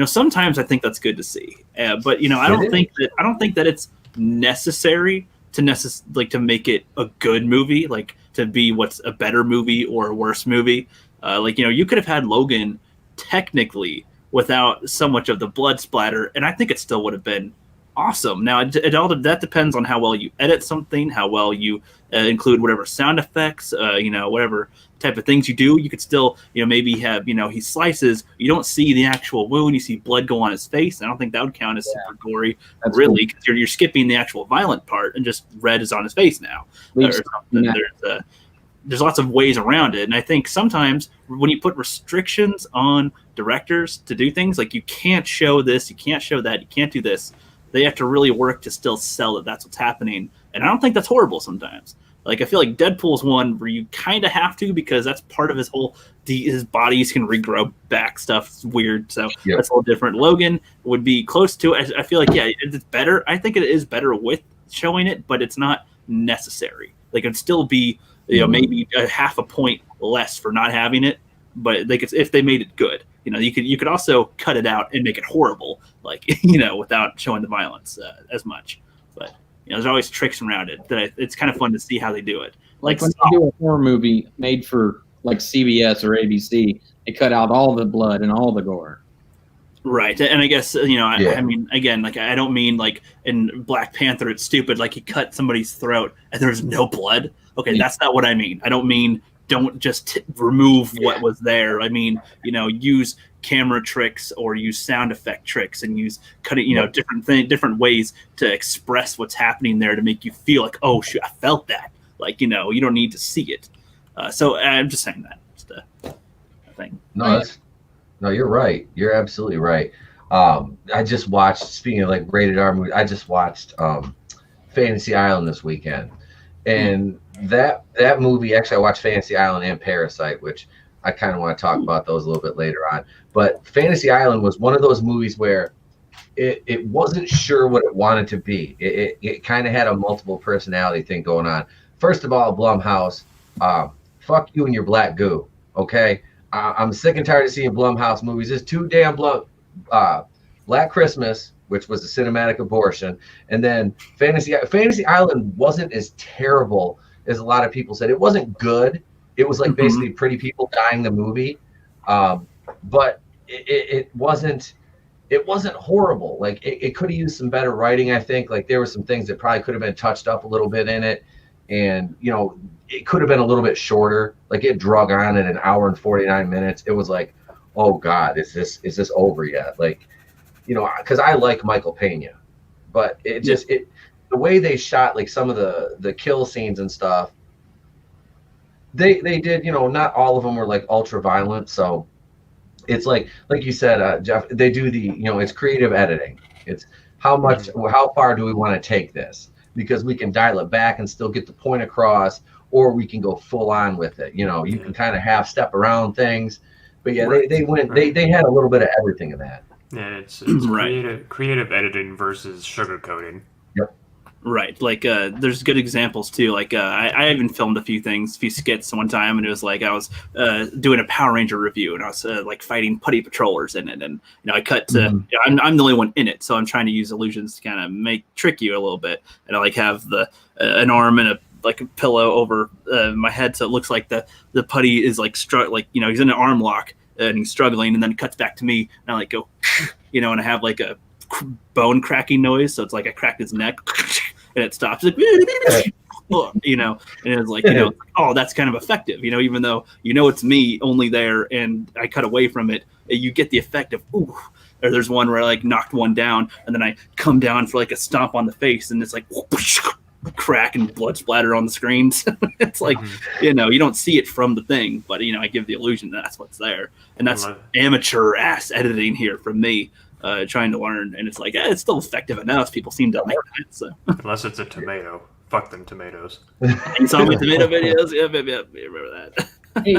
sometimes I think that's good to see. But I don't think that it's necessary to make it a good movie, like to be what's a better movie or a worse movie. You could have had Logan technically without so much of the blood splatter, and I think it still would have been awesome. Now, that depends on how well you edit something, how well you include whatever sound effects, whatever type of things you do. You could still, maybe have, he slices, you don't see the actual wound, you see blood go on his face. I don't think that would count as super gory, that's really, because you're skipping the actual violent part and just red is on his face now. There's lots of ways around it. And I think sometimes when you put restrictions on directors to do things, like you can't show this, you can't show that, you can't do this, they have to really work to still sell that that's what's happening. And I don't think that's horrible sometimes. Like, I feel like Deadpool's one where you kind of have to, because that's part of his whole, his bodies can regrow back stuff. It's weird. So that's a little different. Logan would be close to it. I feel like, it's better. I think it is better with showing it, but it's not necessary. Like, it'd still be, maybe a half a point less for not having it. but they could, if they made it good. You could also cut it out and make it horrible, like without showing the violence as much. But there's always tricks around it that it's kind of fun to see how they do it. Like when you do a horror movie made for like CBS or ABC, they cut out all the blood and all the gore. Right, and I guess I mean, again, like I don't mean like in Black Panther it's stupid, like he cut somebody's throat and there's no blood. Okay, that's not what I mean. I don't mean don't just remove what was there. I mean, use camera tricks or use sound effect tricks and use cutting, different ways to express what's happening there to make you feel like, oh shoot, I felt that. Like you don't need to see it. So I'm just saying that. Just a thing. No, you're right. You're absolutely right. I just watched, speaking of like rated R movies, I just watched Fantasy Island this weekend. And that movie, actually I watched Fantasy Island and Parasite, which I kind of want to talk about those a little bit later on. But Fantasy Island was one of those movies where it wasn't sure what it wanted to be. It kind of had a multiple personality thing going on. First of all, Blumhouse, fuck you and your black goo, okay? I'm sick and tired of seeing Blumhouse movies. There's too damn Black Christmas, which was a cinematic abortion, and then Fantasy Island wasn't as terrible as a lot of people said. It wasn't good. It was like basically pretty people dying the movie, but it wasn't horrible. Like it could have used some better writing. I think like there were some things that probably could have been touched up a little bit in it, and it could have been a little bit shorter. Like it drug on at 1 hour and 49 minutes. It was like, oh God, is this over yet? Like, because I like Michael Pena, but the way they shot like some of the kill scenes and stuff, they did, not all of them were like ultra violent. So it's like you said, Jeff, they do it's creative editing. It's how far do we want to take this? Because we can dial it back and still get the point across, or we can go full on with it. You can kind of half step around things, but yeah, they went, they had a little bit of everything in that. Yeah, it's creative editing versus sugarcoating. Yep. Right. Like there's good examples too. Like I even filmed a few skits one time, and it was like I was doing a Power Ranger review, and I was like fighting putty patrollers in it, and I cut to I'm the only one in it, so I'm trying to use illusions to kind of trick you a little bit, and I like have an arm and a pillow over my head, so it looks like the putty is like he's in an arm lock and he's struggling, and then it cuts back to me, and I like go, and I have like a bone cracking noise, so it's like I cracked his neck, and it stops, like, and it's like, oh, that's kind of effective, even though it's me only there, and I cut away from it, you get the effect of ooh. Or there's one where I like knocked one down, and then I come down for like a stomp on the face, and it's like whoosh, crack and blood splatter on the screens. It's like you don't see it from the thing, but I give the illusion that's what's there, and that's amateur ass editing here from me trying to learn, and it's like it's still effective enough. People seem to like that. So unless it's a tomato, fuck them tomatoes. You saw my tomato videos? Yeah, remember that. Hey,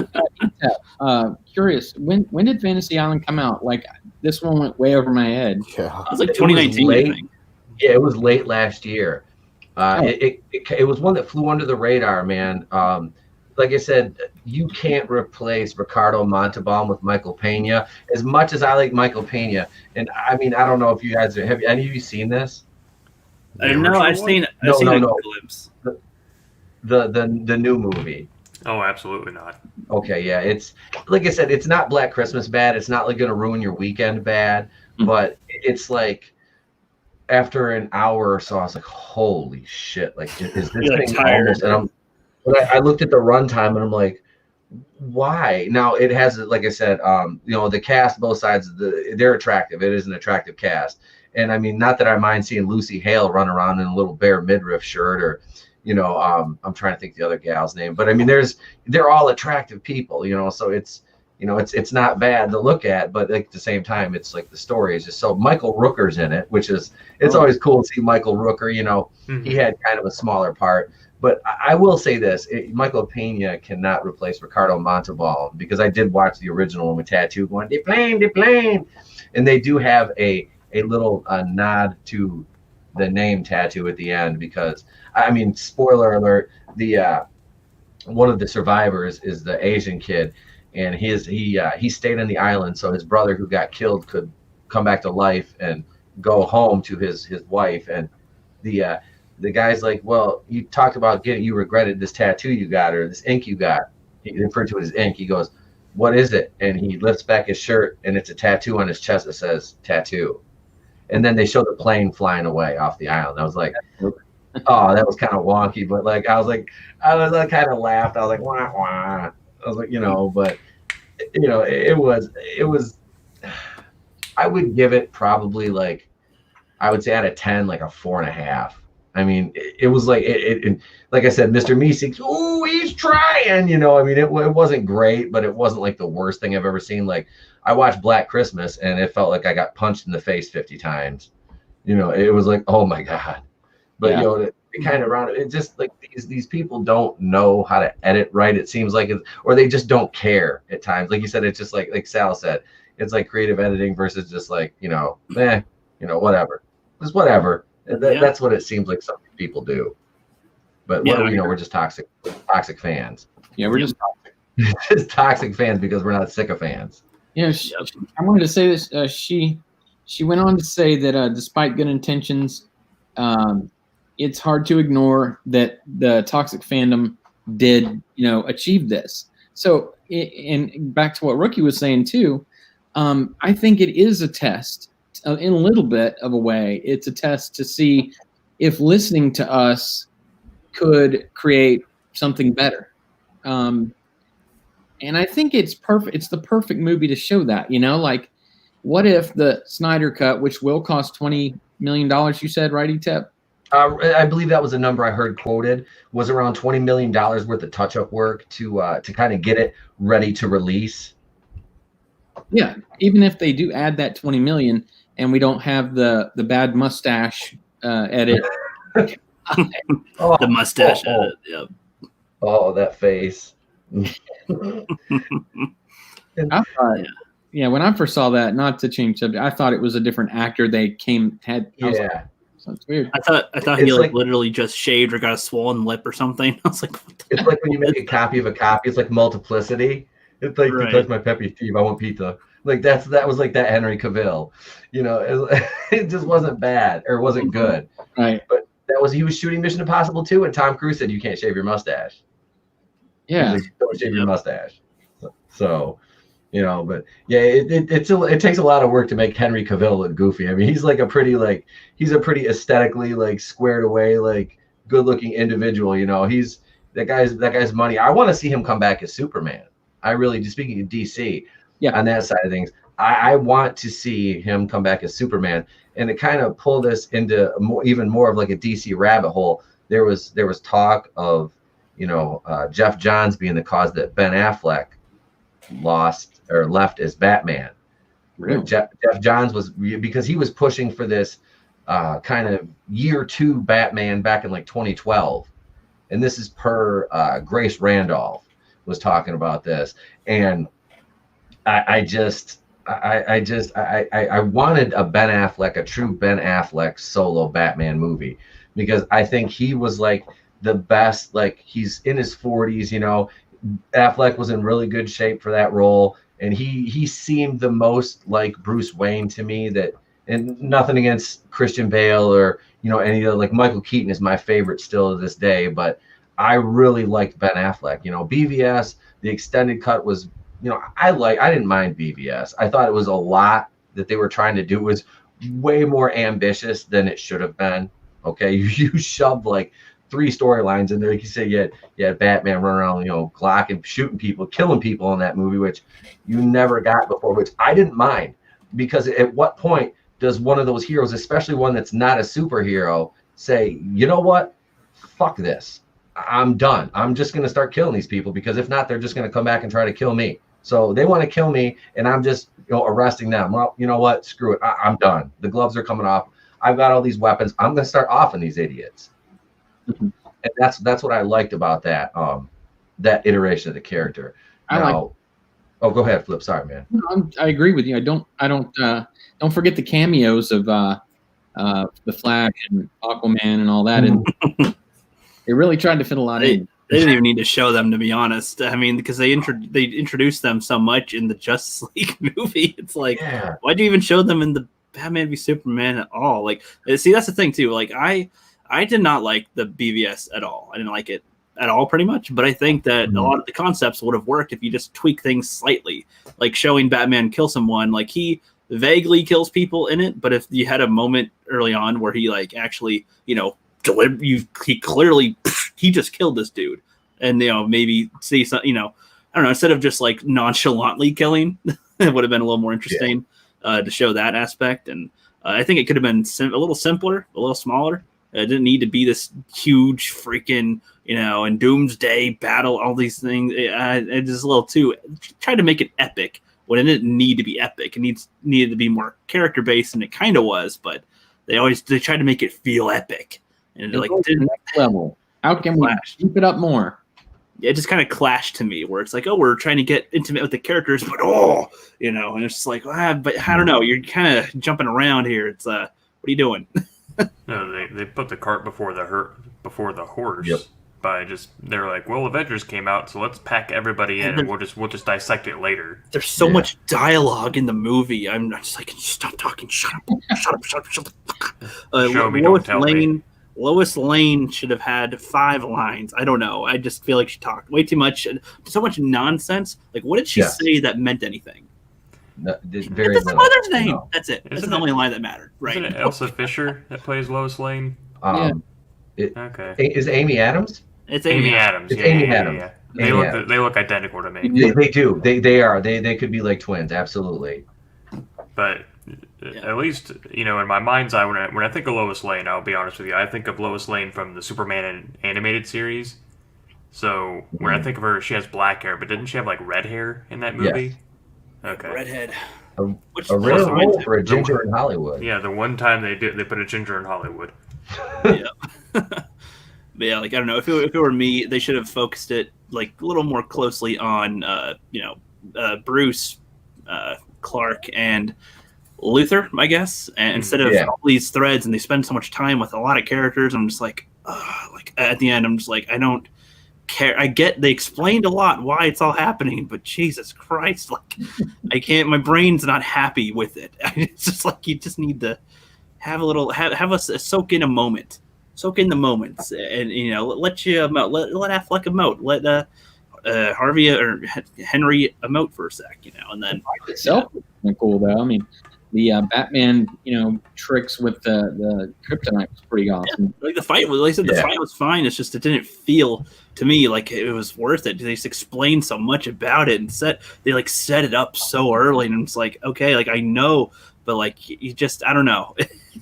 curious, when did Fantasy Island come out? Like this one went way over my head. Yeah, it was like 2019. I think. Yeah, it was late last year. It was one that flew under the radar, man. Like I said, you can't replace Ricardo Montalban with Michael Pena. As much as I like Michael Pena, and I mean, I don't know if you guys have any of you seen this? No, I've seen a glimpse. The new movie. Oh, absolutely not. Okay, yeah, it's like I said, it's not Black Christmas bad. It's not like going to ruin your weekend bad, but it's like. After an hour or so, I was like, "Holy shit! Like, is this thing almost?" And I looked at the runtime, and I'm like, "Why?" Now it has, like I said, the cast, both sides, they're attractive. It is an attractive cast, and I mean, not that I mind seeing Lucy Hale run around in a little bare midriff shirt, or, I'm trying to think the other gal's name, but I mean, they're all attractive people, so it's. It's not bad to look at, but like at the same time, it's like the story is just so. Michael Rooker's in it, which is always cool to see Michael Rooker. He had kind of a smaller part, but I will say this: Michael Pena cannot replace Ricardo Montalban, because I did watch the original one with Tattoo going "de plane," and they do have a little nod to the name Tattoo at the end, because I mean, spoiler alert: the one of the survivors is the Asian kid. and he stayed on the island so his brother who got killed could come back to life and go home to his wife. And the guy's like, well, you talked about you regretted this tattoo you got or this ink you got. He referred to it as ink. He goes, what is it? And he lifts back his shirt, and it's a tattoo on his chest that says tattoo. And then they show the plane flying away off the island. I was like, oh, that was kind of wonky, but like I kind of laughed. I was like, wah wah. I was like, but it was. I would give it probably like, I would say out of 10, like a 4.5. I mean, it was like it like I said, Mr. Meeseeks, oh, he's trying, I mean, it wasn't great, but it wasn't like the worst thing I've ever seen. Like I watched Black Christmas and it felt like I got punched in the face 50 times. It was like, oh my God. But it kind of rounded it. Just like these people don't know how to edit right. It seems like or they just don't care at times. Like you said, it's just like Sal said, it's like creative editing versus just like, whatever. Just whatever. That's what it seems like some people do. But what do we know? We're just toxic fans. Yeah, we're just toxic. Just toxic fans because we're not sycophants. I wanted to say this. She went on to say that despite good intentions, it's hard to ignore that the toxic fandom did, achieve this. So, and back to what Rookie was saying too, I think it is a test. In a little bit of a way, it's a test to see if listening to us could create something better. And I think it's perfect. It's the perfect movie to show that, like what if the Snyder Cut, which will cost $20 million, you said, right, Etep? I believe that was a number I heard quoted, was around $20 million worth of touch-up work to kind of get it ready to release. Yeah, even if they do add that 20 million and we don't have the bad mustache edit. The mustache edit, yep. Oh, that face. I thought, when I first saw that, not to change subject, I thought it was a different actor they had. Yeah. That's weird. I thought he like literally just shaved or got a swollen lip or something. I was like, it's like when you make a copy of a copy, it's like multiplicity. It's like, right. Touch my Peppy Steve, I want pizza. Like that was like that Henry Cavill. It just wasn't bad or wasn't good. Right. But he was shooting Mission Impossible 2, and Tom Cruise said you can't shave your mustache. Yeah. Like, don't shave your mustache. So but yeah, it takes a lot of work to make Henry Cavill look goofy. I mean, he's a pretty aesthetically squared away, good looking individual. He's that guy's money. I want to see him come back as Superman. I really, just speaking of DC, on that side of things, I want to see him come back as Superman. And to kind of pull this into even more of like a DC rabbit hole, there was talk of Jeff Johns being the cause that Ben Affleck left as Batman. Really? Jeff Johns was, because he was pushing for this kind of year 2 Batman back in 2012, and this is per Grace Randolph was talking about this, and I wanted a Ben Affleck, a true Ben Affleck solo Batman movie, because I think he was the best. He's in his 40s, Affleck was in really good shape for that role, and he seemed the most like Bruce Wayne to me. That, and nothing against Christian Bale or any other, Michael Keaton is my favorite still to this day, but I really liked Ben Affleck. BVS, the extended cut was, I didn't mind BVS. I thought it was a lot that they were trying to do. It was way more ambitious than it should have been. Okay, you shoved 3 storylines in there. Like you say, you had Batman running around, glocking, shooting people, killing people in that movie, which you never got before, which I didn't mind, because at what point does one of those heroes, especially one that's not a superhero, say, you know what, fuck this, I'm done. I'm just going to start killing these people, because if not, they're just going to come back and try to kill me. So they want to kill me, and I'm just arresting them. Well, you know what, screw it, I'm done. The gloves are coming off. I've got all these weapons. I'm going to start offing these idiots. Mm-hmm. And that's what I liked about that that iteration of the character. Oh, go ahead, Flip. Sorry, man. No, I agree with you. Don't forget the cameos of the Flash and Aquaman and all that. And they really tried to fit a lot in. They didn't even need to show them, to be honest. I mean, because they introduced them so much in the Justice League movie. It's like, why'd you even show them in the Batman v Superman at all? Like, see, that's the thing too. Like, I did not like the BVS at all. I didn't like it at all, pretty much. But I think that a lot of the concepts would have worked if you just tweak things slightly, like showing Batman kill someone. Like, he vaguely kills people in it, but if you had a moment early on where he like actually, he clearly he just killed this dude, and maybe see some, I don't know, instead of just like nonchalantly killing, it would have been a little more interesting to show that aspect. And I think it could have been a little simpler, a little smaller. It didn't need to be this huge freaking, and Doomsday battle, all these things. It's just a little too, tried to make it epic when it didn't need to be epic. It needed to be more character based, and it kind of was, but they tried to make it feel epic. And it next level. How can we keep it up more? It just kind of clashed to me, where it's like, oh, we're trying to get intimate with the characters, but and it's just like, but I don't know, you're kind of jumping around here. It's what are you doing? No, they put the cart before the horse. Yep. They're like, well, Avengers came out, so let's pack everybody in, and we'll just dissect it later. There's so much dialogue in the movie. I'm just like, stop talking, shut up. Show me, don't tell me. Lois Lane should have had 5 lines. I don't know. I just feel like she talked way too much. So much nonsense. Like, what did she say that meant anything? That's the mother's name. No. That's it. That's the only line that mattered. Right. Isn't it Elsa Fisher that plays Lois Lane? Okay. Is it Amy Adams? It's Amy Adams. It's Amy Adams. Yeah. They look identical to me. They do. They are. They could be like twins. Absolutely. But at least, in my mind's eye, when I think of Lois Lane, I'll be honest with you, I think of Lois Lane from the Superman animated series. So when I think of her, she has black hair, but didn't she have like red hair in that movie? Yes. Okay. Redhead. A rare role for a ginger in Hollywood. Yeah, the one time they put a ginger in Hollywood. Yeah. But yeah, like, I don't know, if it were me, they should have focused it like a little more closely on Bruce, Clark, and Luthor, I guess, and instead of all these threads, and they spend so much time with a lot of characters. I'm just like at the end, I'm just like, I don't care. I get they explained a lot why it's all happening, but Jesus Christ, like, I can't. My brain's not happy with it. It's just like, you just need to have a little, have us soak in a moment. Soak in the moments, and let you emote. Let Affleck emote. Let Harvey or Henry emote for a sec, and then itself is cool though. I mean, the Batman, tricks with the kryptonite was pretty awesome. Yeah, like the fight was, like I said, the fight was fine. It's just it didn't feel to me like it was worth it. They just explained so much about it and set it up so early, and it's like, okay, like I know. But like, you just, I don't know.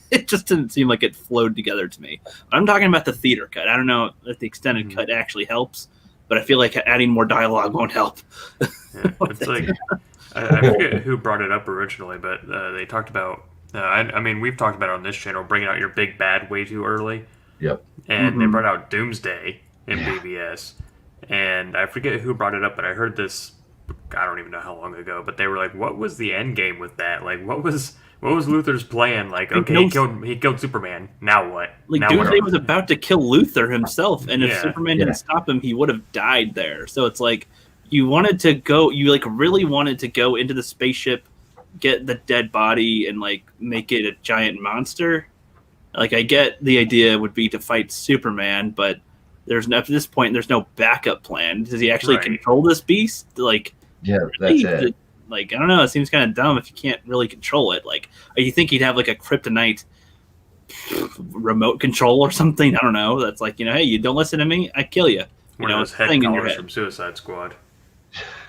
It just didn't seem like it flowed together to me. I'm talking about the theater cut. I don't know if the extended cut actually helps, but I feel like adding more dialogue won't help. Yeah, it's like, I forget who brought it up originally, but they talked about, I mean, we've talked about it on this channel, bringing out your big bad way too early. Yep. And they brought out Doomsday in BVS. And I forget who brought it up, but I heard this, I don't even know how long ago, but they were like, what was the end game with that? Like, what was Luthor's plan? Like, okay, he killed Superman. Now what? Like, Doomsday was about to kill Luthor himself, and if Superman didn't stop him, he would have died there. So it's like, you really wanted to go into the spaceship, get the dead body, and like make it a giant monster. Like, I get the idea would be to fight Superman, but at this point there's no backup plan. Does he actually control this beast? Like, yeah, that's it. Like, I don't know. It seems kind of dumb if you can't really control it. Like, you think he'd have like a kryptonite remote control or something? I don't know. That's like, hey, you don't listen to me, I kill you. One of those head collars from Suicide Squad.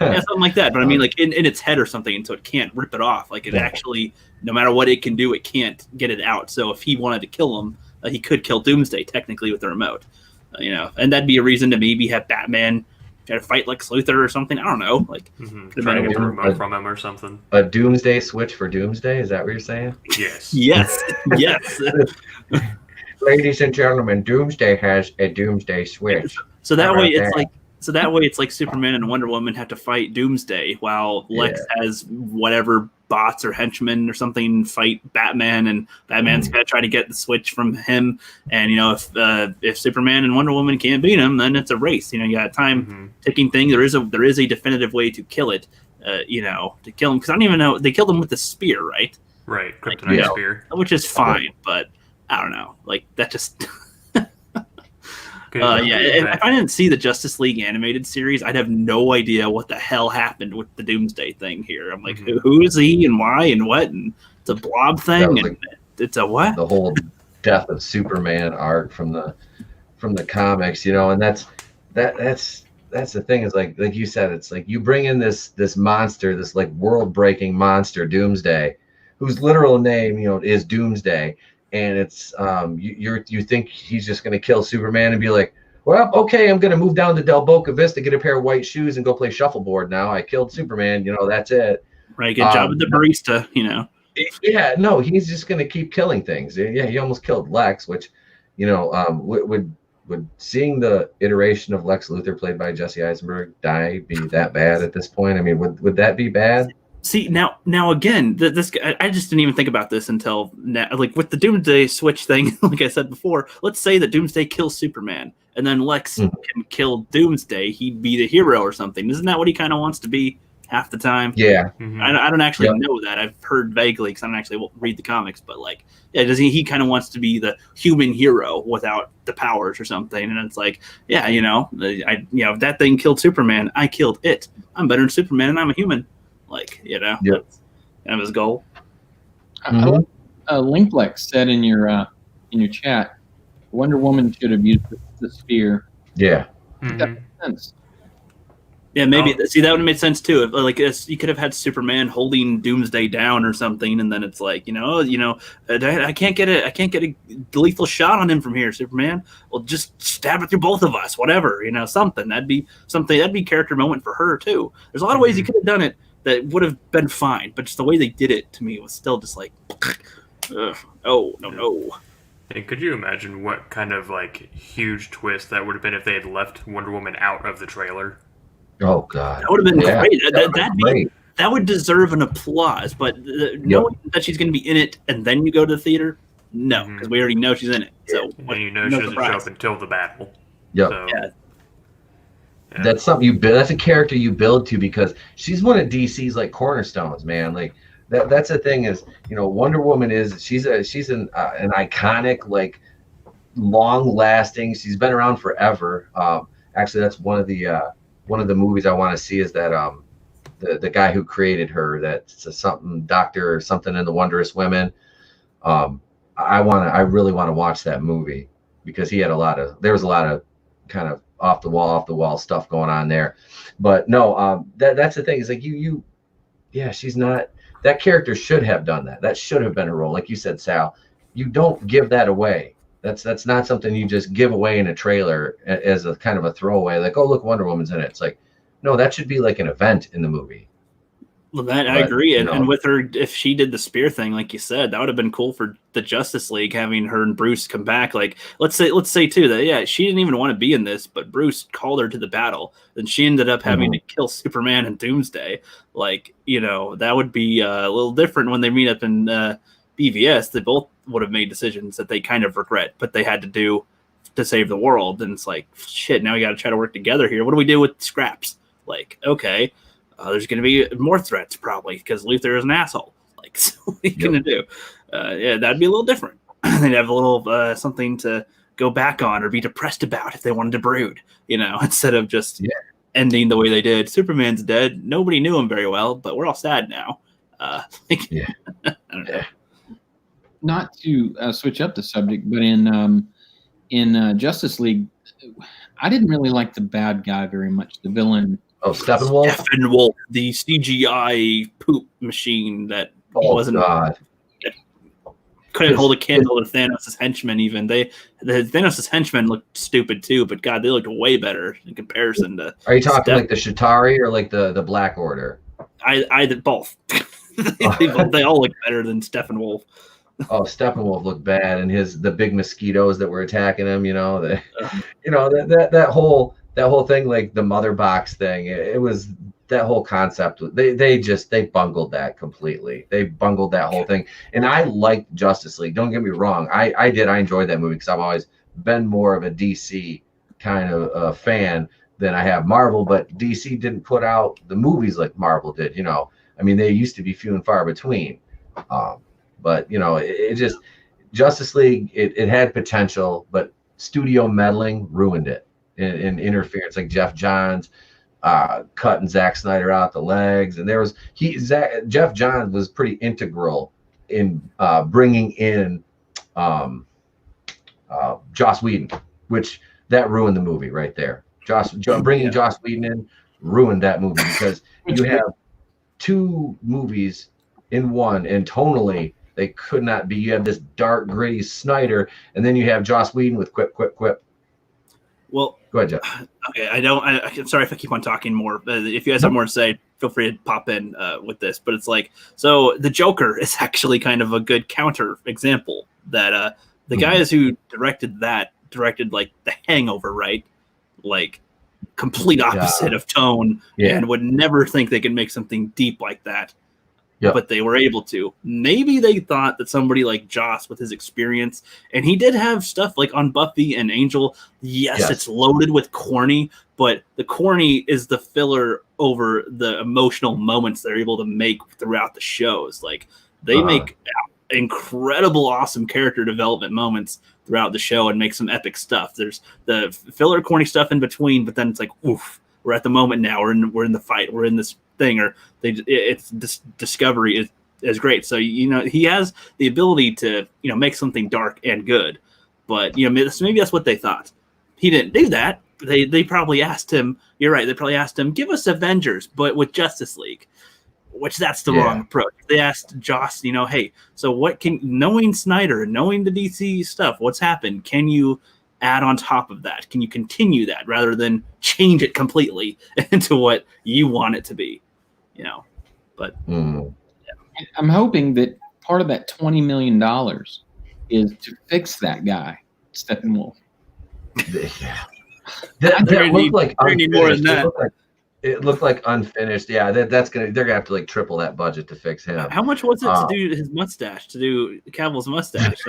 Yeah, something like that. But I mean, like in its head or something, and so it can't rip it off. Like, it actually, no matter what it can do, it can't get it out. So if he wanted to kill him, he could kill Doomsday technically with the remote. And that'd be a reason to maybe have Batman try to fight Lex Luthor or something. I don't know. Like, try to get the remote from him or something. A Doomsday switch for Doomsday? Is that what you're saying? Yes. Yes. Ladies and gentlemen, Doomsday has a Doomsday switch. So that way, it's like So that way, it's like Superman and Wonder Woman have to fight Doomsday, while Lex has whatever bots or henchmen or something fight Batman, and Batman's got to try to get the switch from him. And if Superman and Wonder Woman can't beat him, then it's a race. You got a time ticking thing. There is a definitive way to kill it. To kill him, because I don't even know, they killed him with the spear, right? Right, kryptonite spear, which is fine, but I don't know, like that just. If I didn't see the Justice League animated series, I'd have no idea what the hell happened with the Doomsday thing here. I'm like, who is he and why and what? And it's a blob thing, and it's a what? The whole death of Superman arc from the comics, and that's the thing, is like you said, it's like you bring in this monster, this like world-breaking monster, Doomsday, whose literal name is Doomsday. And it's you think he's just going to kill Superman and be like, well, okay, I'm going to move down to Del Boca Vista, get a pair of white shoes, and go play shuffleboard now. I killed Superman. That's it. Right, good job with the barista. Yeah, no, he's just going to keep killing things. Yeah, he almost killed Lex, which, would seeing the iteration of Lex Luthor played by Jesse Eisenberg die be that bad at this point? I mean, would that be bad? See, now again, this I just didn't even think about this until now. Like with the Doomsday switch thing, like I said before, let's say that Doomsday kills Superman, and then Lex can kill Doomsday. He'd be the hero or something. Isn't that what he kind of wants to be half the time? Yeah. I don't actually know that. I've heard vaguely because I don't actually read the comics, but like, yeah, does he kind of wants to be the human hero without the powers or something? And it's like, yeah, if that thing killed Superman, I killed it. I'm better than Superman, and I'm a human. Like, that's kind of his goal. Linklex said in your chat, Wonder Woman should have used the spear. Yeah. That makes sense. Yeah, maybe. See, that would have made sense too. If you could have had Superman holding Doomsday down or something, and then it's like, I can't get a lethal shot on him from here, Superman. Well, just stab it through both of us, whatever. Something. That'd be a character moment for her too. There's a lot of ways you could have done it that would have been fine, but just the way they did it to me was still just like, oh no. And could you imagine what kind of like huge twist that would have been if they had left Wonder Woman out of the trailer? Oh God, that would have been great. That would deserve an applause. But knowing that she's going to be in it and then you go to the theater, no, because we already know she's in it. So and she doesn't show up until the battle. Yep. So, yeah. That's something you build. That's a character you build to, because she's one of DC's like cornerstones, man. Like that's the thing is, Wonder Woman she's an iconic, like long lasting. She's been around forever. Actually, that's one of the movies I want to see, is that the guy who created her, that's something doctor or something in the Wondrous Women. I really want to watch that movie, because there was a lot of kind of off the wall stuff going on there. But no, that's the thing, is like she's not, that character should have done that. That should have been her role. Like you said, Sal, you don't give that away. That's not something you just give away in a trailer as a kind of a throwaway, like, oh, look, Wonder Woman's in it. It's like, no, that should be like an event in the movie. Well, I agree. And with her, if she did the spear thing, like you said, that would have been cool for the Justice League, having her and Bruce come back. Like, let's say too that she didn't even want to be in this, but Bruce called her to the battle, and she ended up having to kill Superman and Doomsday. Like, that would be a little different when they meet up in BVS. They both would have made decisions that they kind of regret, but they had to do to save the world. And it's like, shit, now we got to try to work together here. What do we do with scraps? Like, okay. There's going to be more threats probably because Luthor is an asshole. Like, so what are you going to do? That'd be a little different. They'd have a little something to go back on or be depressed about if they wanted to brood, instead of just ending the way they did. Superman's dead. Nobody knew him very well, but we're all sad now. I don't know. Not to switch up the subject, but in Justice League, I didn't really like the bad guy very much. The villain. Oh, Steppenwolf? Steppenwolf, the CGI poop machine that wasn't. God. Couldn't hold a candle to Thanos' henchmen. Even the Thanos' henchmen looked stupid too, but God, they looked way better in comparison to. Are you talking like the Chitauri or like the Black Order? I did both. they all look better than Steppenwolf. Oh, Steppenwolf looked bad, and the big mosquitoes that were attacking him. That that whole thing, like the mother box thing, it was that whole concept. They bungled that completely. They bungled that whole thing. And I liked Justice League. Don't get me wrong. I enjoyed that movie because I've always been more of a DC kind of fan than I have Marvel. But DC didn't put out the movies like Marvel did. You know, I mean, they used to be few and far between. But you know, it just Justice League. It had potential, but studio meddling ruined it. And interference, like Jeff Johns cutting Zack Snyder out the legs, and Jeff Johns was pretty integral in bringing in Joss Whedon, which that ruined the movie right there. Bringing Joss Whedon in ruined that movie because you have two movies in one, and tonally they could not be. You have this dark, gritty Snyder, and then you have Joss Whedon with quip, quip, quip. Well, go ahead, Jeff. Okay, I'm sorry if I keep on talking more. If you guys have more to say, feel free to pop in with this. But it's like, so the Joker is actually kind of a good counter example that the guys who directed like The Hangover, right? Like complete opposite of tone, and would never think they could make something deep like that. Yep. But they were able to. Maybe they thought that somebody like Joss with his experience, and he did have stuff like on Buffy and Angel. Yes, it's loaded with corny, but the corny is the filler over the emotional moments they're able to make throughout the shows. Like they make incredible, awesome character development moments throughout the show and make some epic stuff. There's the filler, corny stuff in between, but then it's like, oof, we're at the moment now. We're in the fight. We're in this thing, or this discovery is great. So you know he has the ability to make something dark and good, but maybe that's what they thought. He didn't do that. They probably asked him. You're right. They probably asked him, give us Avengers, but with Justice League, which that's the wrong approach. They asked Joss, hey, so what knowing Snyder and knowing the DC stuff, what's happened? Can you add on top of that? Can you continue that rather than change it completely into what you want it to be? But I'm hoping that part of that $20 million is to fix that guy, Steppenwolf. That looked like unfinished. It looked like unfinished. Yeah, they're gonna have to like triple that budget to fix him. How much was it to do his mustache? To do Cavill's mustache?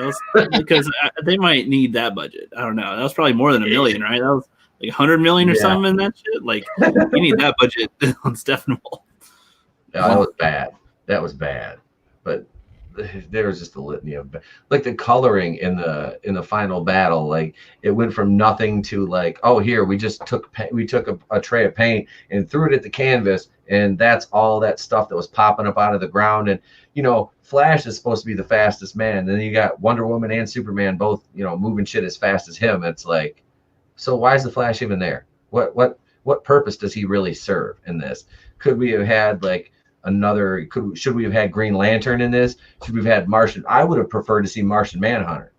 Because they might need that budget. I don't know. That was probably more than $1 million, right? That was like 100 million or something in that shit. Like you need that budget on Steppenwolf. Yeah, that was bad. That was bad. But there was just a litany of like the coloring in the final battle. Like it went from nothing to like, oh, here we took a tray of paint and threw it at the canvas, and that's all that stuff that was popping up out of the ground. And Flash is supposed to be the fastest man, and then you got Wonder Woman and Superman both moving shit as fast as him. It's like, so why is the Flash even there? What purpose does he really serve in this? Could we have had like should we have had Green Lantern in this? Should we have had Martian? I would have preferred to see Martian Manhunter,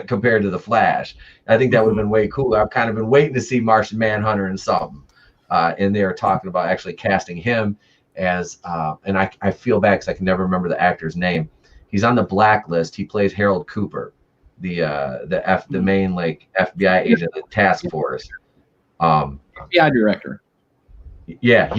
compared to the Flash. I think that would have been way cool. I've kind of been waiting to see Martian Manhunter in something. And they are talking about actually casting him as, and I feel bad because I can never remember the actor's name. He's on the blacklist. He plays Harold Cooper, the main like FBI agent of the task force. FBI director. Yeah.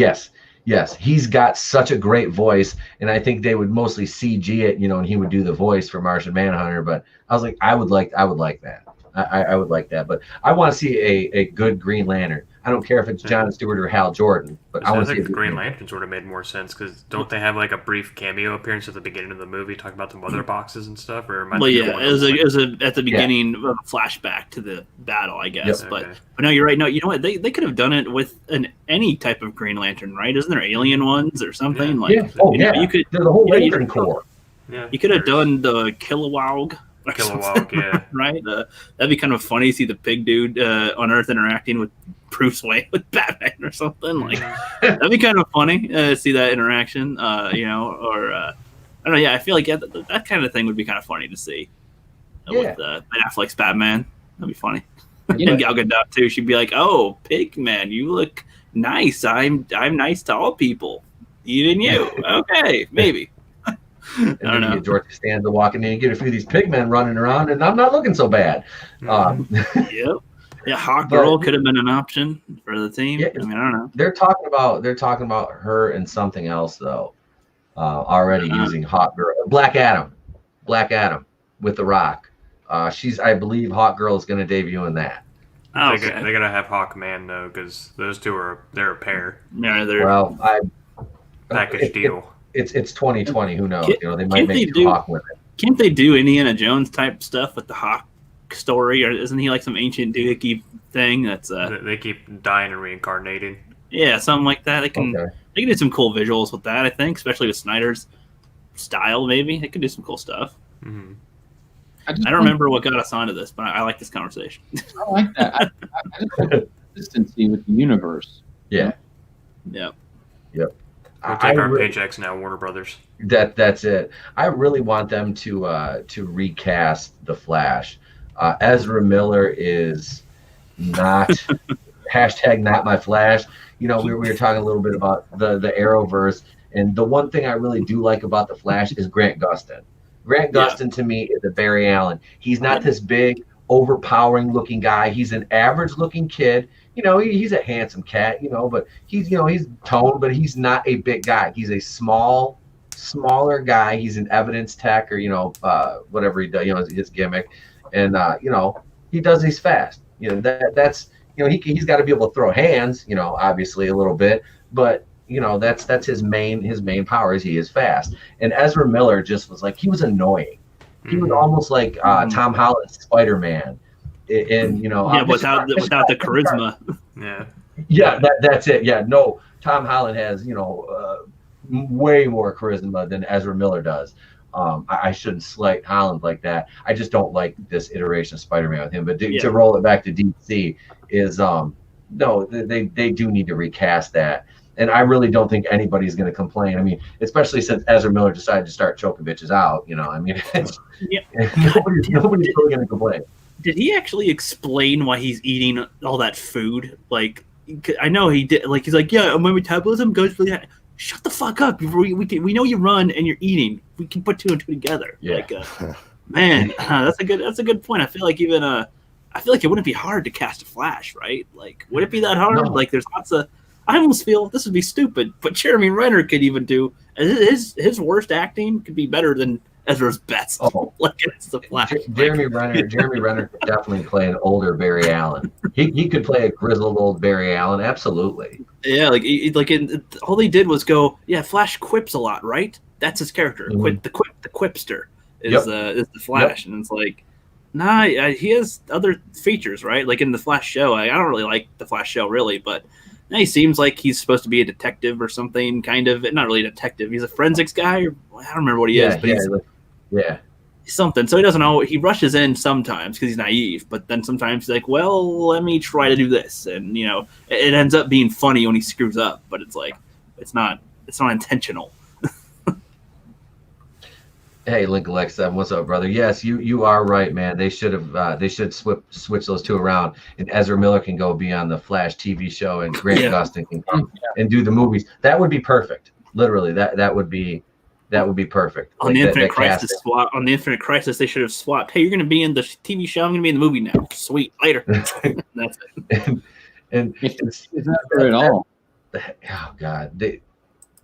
Yes, he's got such a great voice, and I think they would mostly CG it, and he would do the voice for Martian Manhunter. But I was like, I would like that. I would like that. But I want to see a good Green Lantern. I don't care if it's Jon Stewart or Hal Jordan, but I want to see the Green Lantern sort of made more sense because don't they have like a brief cameo appearance at the beginning of the movie talking about the mother boxes and stuff? Or it was at the beginning of a flashback to the battle, I guess. Yep. But no, you're right. No, you know what? They could have done it with any type of Green Lantern, right? Isn't there alien ones or something? Yeah. You could. There's a whole Lantern Corps. Yeah, you could have done the Kilowog. Yeah. Right? That'd be kind of funny to see the pig dude on Earth interacting with Bruce Wayne with Batman or something. Like that'd be kind of funny to see that interaction. Or I don't know. Yeah, I feel like that kind of thing would be kind of funny to see with Ben Affleck's Batman. That'd be funny. And Gal Gadot too. She'd be like, "Oh, pig man, you look nice. I'm nice to all people, even you." Okay, maybe. And then you get George Costanza walking in and get a few of these pigmen running around, and I'm not looking so bad. Yep. Yeah, Hawk But- Girl could have been an option for the team. Yeah, I mean, I don't know. They're talking about her and something else though. Already using Hawk Girl, Black Adam with The Rock. I believe Hawk Girl is going to debut in that. Oh, They're gonna have Hawkman though, because those two they're a pair. Yeah, they're Well, Package deal. It's 2020. Who knows? Can't- You know, they might make two Hawk women. Can't they do Indiana Jones type stuff with the Hawk story, or isn't he like some ancient doohickey thing? That's They keep dying and reincarnating. yeah, something like that. They can Okay. they can do some cool visuals with that. I think, especially with Snyder's style, maybe they could do some cool stuff. Mm-hmm. I don't remember what got us onto this, but I like this conversation. I like that. I just want consistency with the universe. Yeah. Yeah. Yep. We'll take our paychecks now, Warner Brothers. That's it. I really want them to recast the Flash. Ezra Miller is not hashtag not my Flash. You know, we were talking a little bit about the Arrowverse, and the one thing I really do like about the Flash is Grant Gustin. Grant Gustin to me is a Barry Allen. He's not this big, overpowering looking guy. He's an average looking kid. You know, he's a handsome cat, you know, but he's toned, but he's not a big guy. He's a smaller guy. He's an evidence tech, or, you know, whatever he does, you know, his gimmick. And, you know, he's fast. You know, that's, you know, he's got to be able to throw hands, you know, obviously a little bit, but, you know, that's his main power is he is fast. And Ezra Miller just was like, he was annoying. He was almost like Tom Holland's Spider-Man. And, you know, without the charisma. Yeah, that's it. Yeah, no, Tom Holland has, you know, way more charisma than Ezra Miller does. I shouldn't slight Holland like that. I just don't like this iteration of Spider-Man with him. But to roll it back to DC is, no, they do need to recast that. And I really don't think anybody's going to complain. I mean, especially since Ezra Miller decided to start choking bitches out. You know, I mean, nobody's really going to complain. Did he actually explain why he's eating all that food? Like, I know he did. Like, he's like, yeah, my metabolism goes for that. Shut the fuck up. We know you run and you're eating. We can put two and two together. Yeah. Like, man, that's a good point. I feel like it wouldn't be hard to cast a Flash, right? Like, would it be that hard? No. Like, there's lots of. I almost feel this would be stupid, but Jeremy Renner could even do his worst acting could be better than Ezra's best. Oh, like it's the Flash. Jeremy Renner could definitely play an older Barry Allen. He could play a grizzled old Barry Allen, absolutely. Yeah, all they did was go, yeah, Flash quips a lot, right? That's his character. Mhm. The quipster is the Flash, and it's like, nah, he has other features, right? Like in the Flash show, I don't really like the Flash show really, but. He seems like he's supposed to be a detective or something, kind of. Not really a detective. He's a forensics guy. I don't remember what he is, but he's something. So he doesn't know. He rushes in sometimes because he's naive, but then sometimes he's like, well, let me try to do this. And, you know, it ends up being funny when he screws up, but it's like, it's not intentional. Hey, Link Alex 7, what's up, brother? Yes, you are right, man. They should switch those two around, and Ezra Miller can go be on the Flash TV show, and Grant Gustin can come and do the movies. That would be perfect. Literally, that would be perfect. On the Infinite Crisis swap, on the Infinite Crisis, they should have swapped. Hey, you're going to be in the TV show. I'm going to be in the movie now. Sweet, later. That's it. and It's not fair at all. Oh God,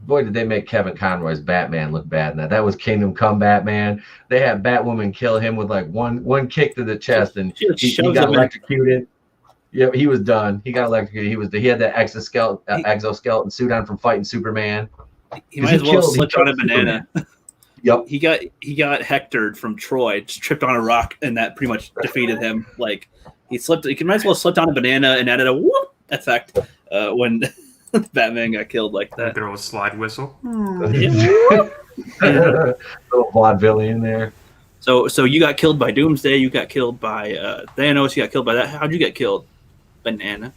boy, did they make Kevin Conroy's Batman look bad in that. That was Kingdom Come Batman. They had Batwoman kill him with like one kick to the chest, and he got electrocuted. Yeah, he was done. He got electrocuted. He had that exoskeleton suit on from fighting Superman. He might as well slipped on a banana. Yep. He got hectored from Troy, just tripped on a rock, and that pretty much defeated him. Like he might as well have slipped on a banana and added a whoop effect when Batman got killed like that. Throw a slide whistle. Little vaudevillian there. So you got killed by Doomsday. You got killed by Thanos. You got killed by that. How'd you get killed? Banana.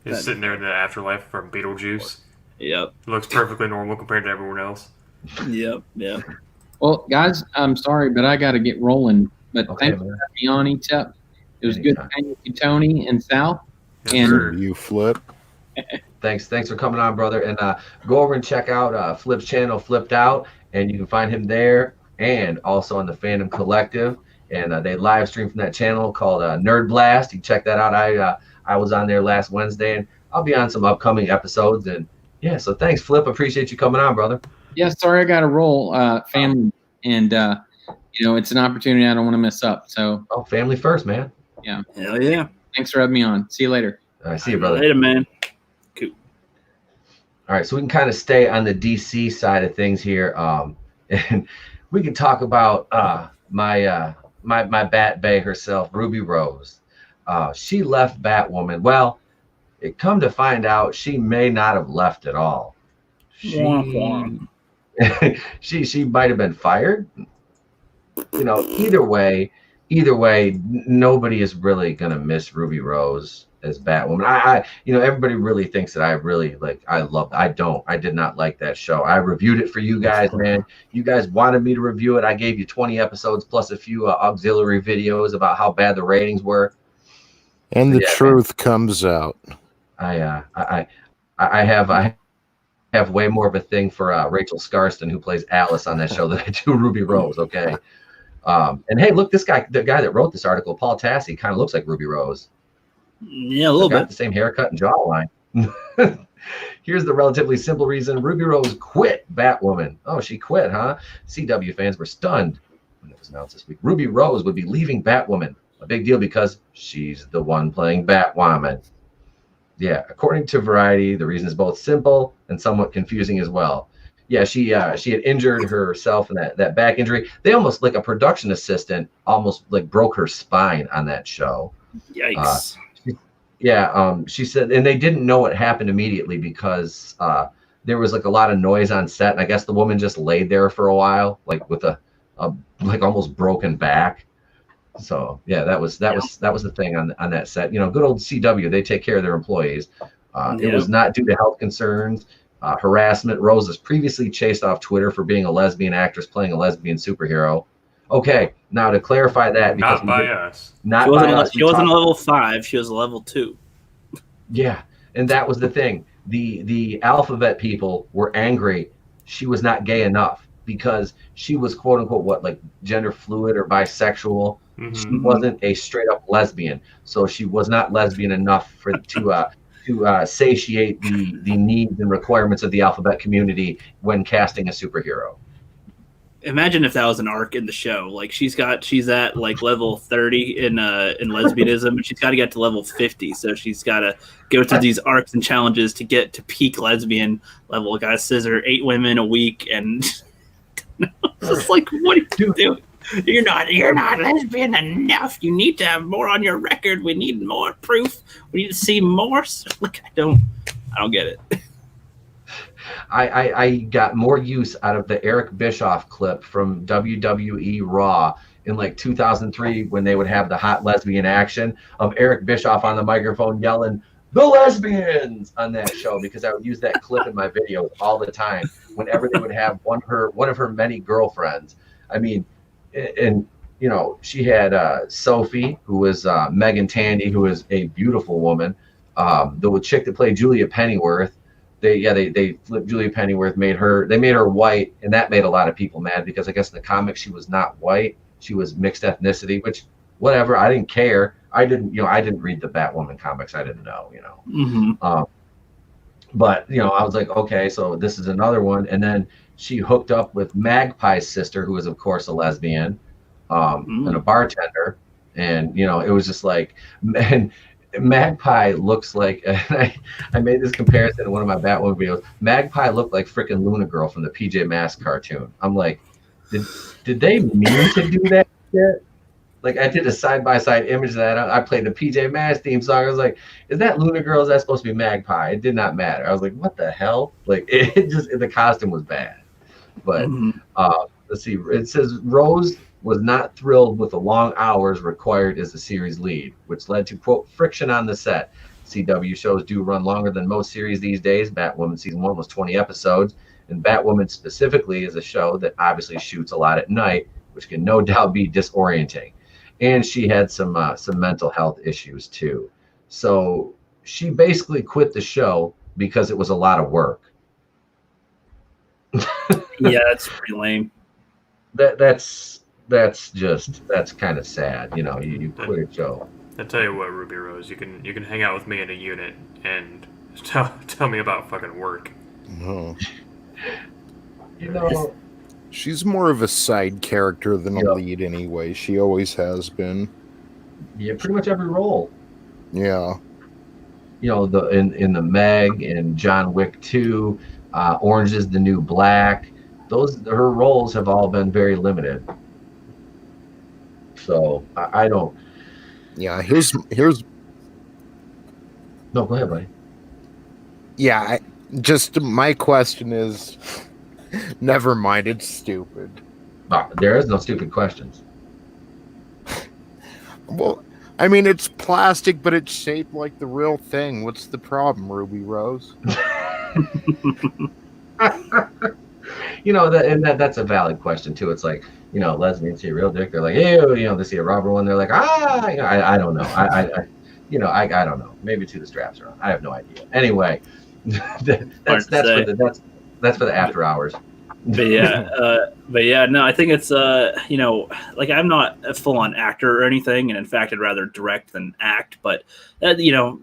He's sitting there in the afterlife from Beetlejuice. Yep. Looks perfectly normal compared to everyone else. Yep. Well, guys, I'm sorry, but I got to get rolling. But thanks for having me on, ETEP. It was good hanging with you, Tony and Sal. And you, Flipp. Thanks for coming on, brother. And go over and check out Flipp's channel, Flipp Doubt, and you can find him there and also on the Fandom Collective. and they live stream from that channel called Nerd Blast. You check that out. I was on there last Wednesday, and I'll be on some upcoming episodes. And yeah, so thanks, Flipp. Appreciate you coming on, brother. Yeah, sorry I got to roll, family, and it's an opportunity I don't want to mess up. So family first, man. Yeah. Hell yeah. Thanks for having me on. See you later. All right, see you, brother. Later, man. Cool. All right, so we can kind of stay on the DC side of things here, and we can talk about my Bat Bae herself, Ruby Rose. She left Batwoman. Well, it come to find out she may not have left at all. She might have been fired. Either way, nobody is really gonna miss Ruby Rose as Batwoman. Everybody really thinks that I did not like that show. I reviewed it for you guys, man. You guys wanted me to review it. I gave you 20 episodes plus a few auxiliary videos about how bad the ratings were. And the truth comes out. I have way more of a thing for Rachel Scarston, who plays Alice on that show, than I do Ruby Rose. Okay. And hey, look, the guy that wrote this article, Paul Tassi, kind of looks like Ruby Rose. Yeah, a little bit. The same haircut and jawline. Here's the relatively simple reason Ruby Rose quit Batwoman. Oh, she quit, huh? CW fans were stunned when it was announced this week. Ruby Rose would be leaving Batwoman. A big deal because she's the one playing Batwoman. Yeah, according to Variety, the reason is both simple and somewhat confusing as well. Yeah, she had injured herself in that back injury. They almost, like a production assistant, almost like broke her spine on that show. Yikes. She said, and they didn't know what happened immediately because there was like a lot of noise on set, and I guess the woman just laid there for a while, like with a like almost broken back. So yeah, that was the thing on that set. Good old CW, they take care of their employees. It was not due to health concerns, harassment. Rose was previously chased off Twitter for being a lesbian actress playing a lesbian superhero. Okay, now to clarify that, because not by us. Not by us. She wasn't a level 5. She was a level 2. Yeah, and that was the thing. The alphabet people were angry. She was not gay enough because she was quote unquote like gender fluid or bisexual. Mm-hmm. She wasn't a straight up lesbian, so she was not lesbian enough to satiate the needs and requirements of the alphabet community when casting a superhero. Imagine if that was an arc in the show. Like she's at like level 30 in lesbianism, and she's got to get to level 50. So she's got to go through these arcs and challenges to get to peak lesbian level. Got to scissor 8 women a week, and it's like, what are you doing? You're not lesbian enough. You need to have more on your record. We need more proof. We need to see more. So, look, I don't get it. I got more use out of the Eric Bischoff clip from WWE Raw in like 2003 when they would have the hot lesbian action of Eric Bischoff on the microphone yelling, "The lesbians!" on that show, because I would use that clip in my videos all the time whenever they would have one of her many girlfriends. I mean, and she had Sophie, who was Megan Tandy, who is a beautiful woman. The chick that played Julia Pennyworth, they flipped Julia Pennyworth, made her white, and that made a lot of people mad because I guess in the comics she was not white, she was mixed ethnicity, which whatever, I didn't care. I didn't read the Batwoman comics, I didn't know, Mm-hmm. But I was like, okay, so this is another one. And then she hooked up with Magpie's sister, who is of course a lesbian, and a bartender, and it was just like, man, Magpie looks like, and I made this comparison in one of my Batwoman videos. Magpie looked like freaking Luna Girl from the PJ Masks cartoon. I'm like, did they mean to do that shit? Like, I did a side-by-side image of that. I played the PJ Masks theme song. I was like, is that Luna Girl? Is that supposed to be Magpie? It did not matter. I was like, what the hell? Like, the costume was bad. But let's see. It says Rose was not thrilled with the long hours required as the series lead, which led to, quote, friction on the set. CW shows do run longer than most series these days. Batwoman season 1 was 20 episodes, and Batwoman specifically is a show that obviously shoots a lot at night, which can no doubt be disorienting. And she had some mental health issues too. So she basically quit the show because it was a lot of work. Yeah, that's pretty lame. That's that's kind of sad. You know, you quit a show. I tell you what, Ruby Rose, you can hang out with me in a unit and tell me about fucking work. Oh. You know, she's more of a side character than a lead anyway. She always has been. Yeah, pretty much every role. Yeah. You know, in the Meg and John Wick 2, Orange is the New Black. Her roles have all been very limited. So I don't. Yeah, here's. No, go ahead, buddy. Yeah, just my question is. Never mind, it's stupid. There is no stupid questions. Well, I mean, it's plastic, but it's shaped like the real thing. What's the problem, Ruby Rose? You know, that's a valid question too. It's like, you know, lesbians see a real dick, they're like, ew. You know, they see a rubber one, they're like, I don't know. I don't know. Maybe the straps are on. I have no idea. Anyway, that's for the after hours. But yeah, no, I think it's you know, like I'm not a full-on actor or anything, and in fact, I'd rather direct than act. But you know,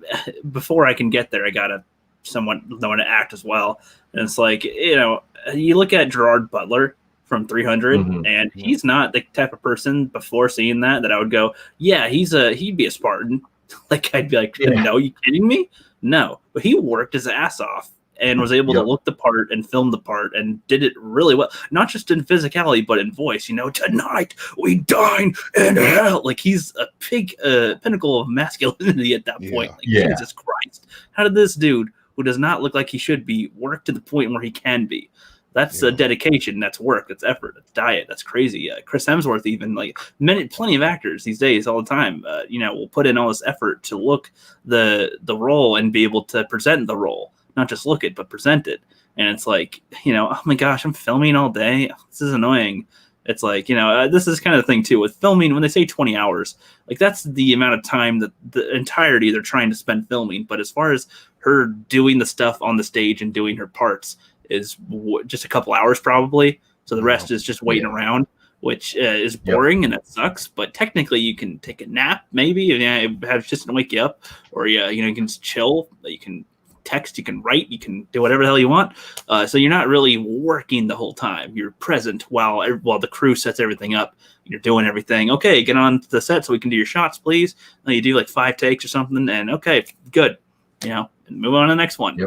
before I can get there, I gotta somewhat know to act as well. And it's like, you know, you look at Gerard Butler from 300, and he's not the type of person before seeing that I would go, yeah, he'd be a Spartan. Like I'd be like, no, you kidding me? No, but he worked his ass off and was able to look the part and film the part and did it really well. Not just in physicality, but in voice. You know, tonight we dine in hell. Like he's a big pinnacle of masculinity at that point. Like, Jesus Christ. How did this dude, who does not look like he should be, work to the point where he can be? That's dedication. That's work. That's effort. That's diet. That's crazy. Chris Hemsworth, even like plenty of actors these days, all the time, you know, will put in all this effort to look the role and be able to present the role, not just look it, but present it. And it's like, you know, oh my gosh, I'm filming all day. This is annoying. It's like, you know, this is kind of the thing too with filming. When they say 20 hours, like that's the amount of time that the entirety they're trying to spend filming. But as far as her doing the stuff on the stage and doing her parts, is just a couple hours probably. So the rest is just waiting around, which is boring and it sucks. But technically you can take a nap, maybe, and have just to wake you up, or you know, you can just chill. You can text, you can write, you can do whatever the hell you want. So you're not really working the whole time. You're present while the crew sets everything up. You're doing everything. Okay, get on the set so we can do your shots, please. And you do like 5 takes or something, and okay, good. You know, and move on to the next one.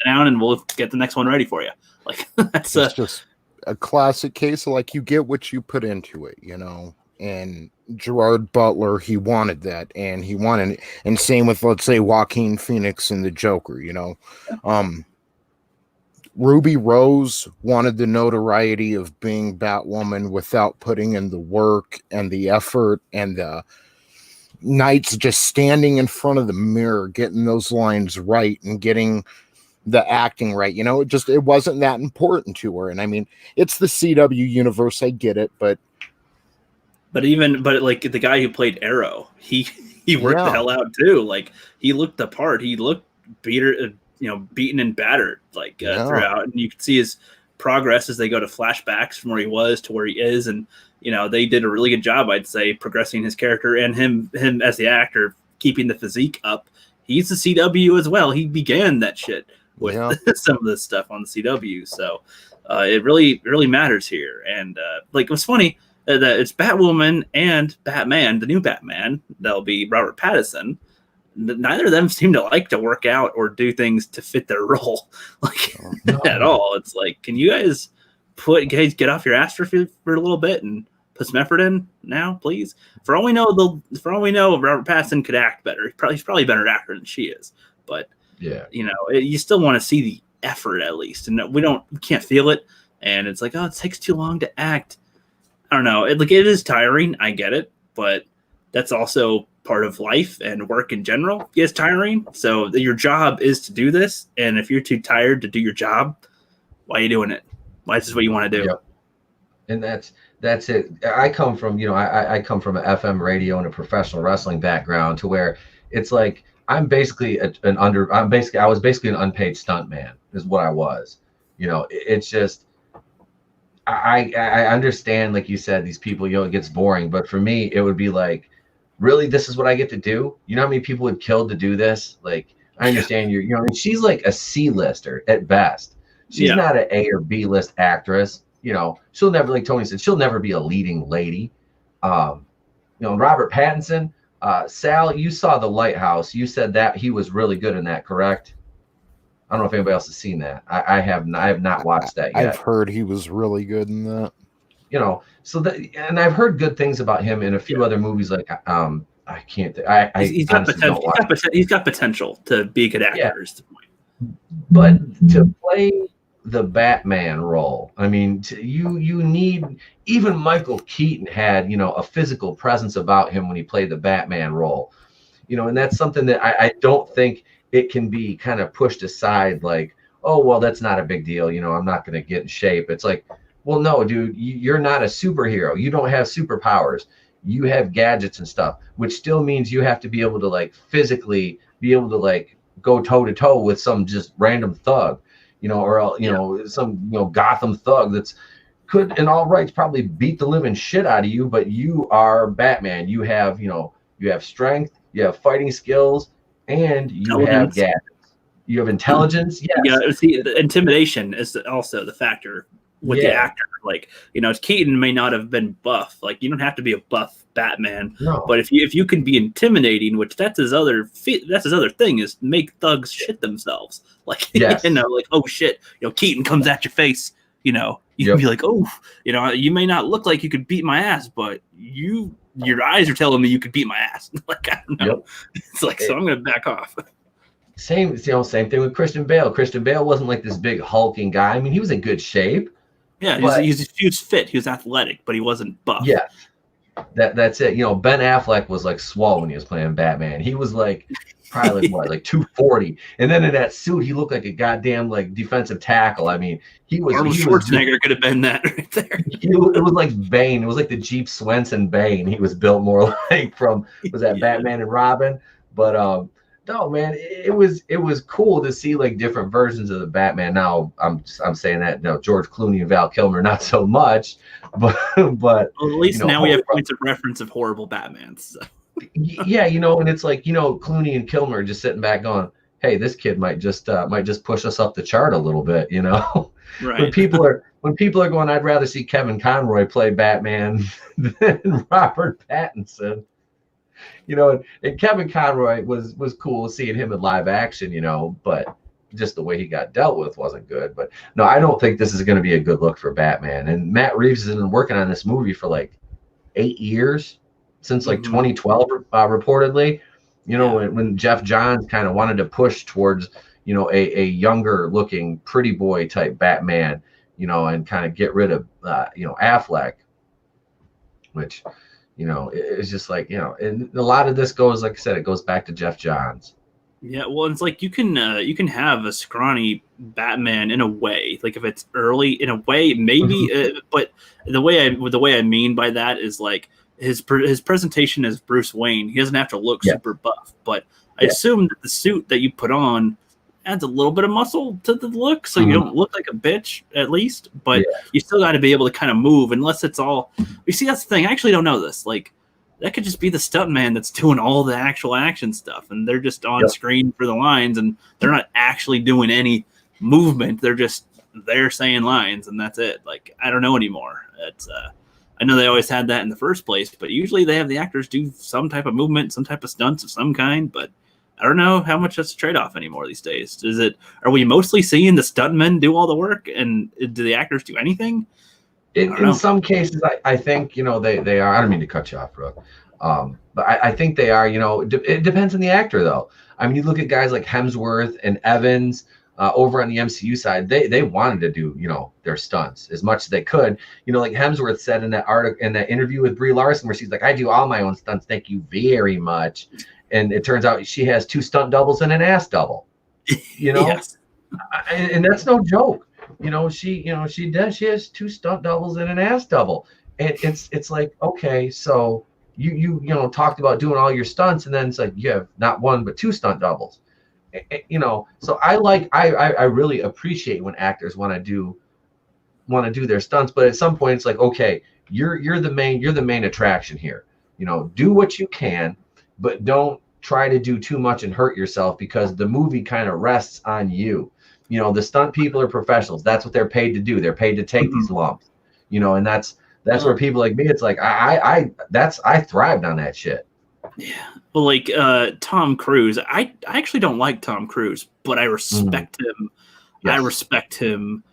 Down and we'll get the next one ready for you. Like that's just a classic case of like you get what you put into it, you know. And Gerard Butler, he wanted that, and he wanted it. And same with, let's say, Joaquin Phoenix and the Joker, you know. Ruby Rose wanted the notoriety of being Batwoman without putting in the work and the effort and the nights just standing in front of the mirror, getting those lines right and getting the acting right. You know, it wasn't that important to her. And I mean, it's the CW universe, I get it, but like the guy who played Arrow, he worked the hell out too. Like he looked the part. He looked beaten and battered throughout, and you could see his progress as they go to flashbacks from where he was to where he is. And you know, they did a really good job, I'd say, progressing his character and him as the actor, keeping the physique up. He's the CW as well. He began that shit with some of this stuff on the CW. So it really, really matters here. And like it was funny that it's Batwoman and Batman, the new Batman, that'll be Robert Pattinson. Neither of them seem to like to work out or do things to fit their role, at all. It's like, can you guys get off your ass for a little bit and put some effort in now, please? For all we know, Robert Pattinson could act better. He's probably a better actor than she is, but you know, you still want to see the effort at least, and we can't feel it. And it's like, oh, it takes too long to act. I don't know. It is tiring. I get it, but that's also part of life and work in general is tiring. So your job is to do this, and if you're too tired to do your job, why are you doing it? Why is this what you want to do? Yep. And that's it. I come from, you know, I come from an FM radio and a professional wrestling background, to where it's like I was basically an unpaid stunt man is what I was. You know, it's just I understand, like you said, these people, it gets boring. But for me, it would be like, really, this is what I get to do? You know how many people would kill to do this? Like, I understand she's like a C-lister at best. She's not an A or B list actress. She'll never, like Tony said, she'll never be a leading lady. Robert Pattinson, Sal, you saw The Lighthouse. You said that he was really good in that, correct? I don't know if anybody else has seen that. I have not watched that yet. I've heard he was really good in that. And I've heard good things about him in a few other movies. Like I can't. He's got potential. He's got potential to be a good actor. Is the point. But to play the Batman role, I mean, you need. Even Michael Keaton had a physical presence about him when he played the Batman role. And that's something that I don't think it can be kind of pushed aside. Like, oh well, that's not a big deal. I'm not going to get in shape. It's like, well, no, dude, you're not a superhero. You don't have superpowers. You have gadgets and stuff, which still means you have to be able to like physically be able to like go toe to toe with some just random thug, or some Gotham thug that's could in all rights probably beat the living shit out of you, but you are Batman. You have strength, you have fighting skills, and you have gadgets. You have intelligence. Yes. Yeah. See, the intimidation is also the factor with the actor. Like, Keaton may not have been buff. Like, you don't have to be a buff Batman. No. But if you can be intimidating, which that's his other thing, is make thugs shit themselves. Like, like, oh shit, Keaton comes at your face. You can be like, oh, you may not look like you could beat my ass, but your eyes are telling me you could beat my ass. Like, I don't know. Yep. It's like, so I'm gonna back off. Same thing with Christian Bale. Christian Bale wasn't like this big hulking guy. I mean, he was in good shape. Yeah, he was fit. He was athletic, but he wasn't buff. Yeah, that's it. Ben Affleck was like swole when he was playing Batman. He was like probably like 240, and then in that suit, he looked like a goddamn like defensive tackle. I mean, Arnold Schwarzenegger could have been that right there. It was like Bane. It was like the Jeep Swenson Bane. He was built more like Batman and Robin, but no, man, it was cool to see like different versions of the Batman. Now I'm saying that George Clooney and Val Kilmer not so much, but well, at least now we have points of reference of horrible Batmans. So. Yeah, and it's like Clooney and Kilmer are just sitting back going, hey, this kid might just push us up the chart a little bit, Right. When people are going, I'd rather see Kevin Conroy play Batman than Robert Pattinson. And Kevin Conroy was cool seeing him in live action, but just the way he got dealt with wasn't good. But no, I don't think this is going to be a good look for Batman. And Matt Reeves has been working on this movie for like 8 years, since like 2012, reportedly. When Jeff Johns kind of wanted to push towards, a younger looking pretty boy type Batman, and kind of get rid of, Affleck, which. It's just like, and a lot of this goes, like I said, it goes back to Jeff Johns. Yeah, well, it's like you can have a scrawny Batman in a way, like if it's early in a way, maybe, but the way I mean by that is like his presentation as Bruce Wayne. He doesn't have to look super buff, but I assume that the suit that you put on adds a little bit of muscle to the look, so you don't look like a bitch, at least, but you still got to be able to kind of move, unless it's all, you see, that's the thing, I actually don't know this, like, that could just be the stuntman that's doing all the actual action stuff, and they're just on screen for the lines, and they're not actually doing any movement, they're saying lines, and that's it. Like, I don't know anymore. It's, I know they always had that in the first place, but usually they have the actors do some type of movement, some type of stunts of some kind, but I don't know how much that's a trade-off anymore these days. Are we mostly seeing the stuntmen do all the work, and do the actors do anything? In some cases, I think, they are. I don't mean to cut you off, Brooke. But I think they are, it depends on the actor, though. I mean, you look at guys like Hemsworth and Evans over on the MCU side, they wanted to do, their stunts as much as they could. Like Hemsworth said in that article, in that interview with Brie Larson, where she's like, I do all my own stunts. Thank you very much. And it turns out she has 2 stunt doubles and an ass double, Yes. And that's no joke. She does. She has 2 stunt doubles and an ass double. And it's like, okay, so you talked about doing all your stunts, and then it's like you have not 1 but 2 stunt doubles. So I really appreciate when actors want to do want to do their stunts, but at some point it's like, okay, you're the main attraction here. You know, do what you can, but don't try to do too much and hurt yourself, because the movie kind of rests on you. You know, the stunt people are professionals. That's what they're paid to do. They're paid to take these lumps. You know, and that's where people like me, it's like I thrived on that shit. Yeah. Well, like Tom Cruise, I actually don't like Tom Cruise, but I respect him. Yes. I respect him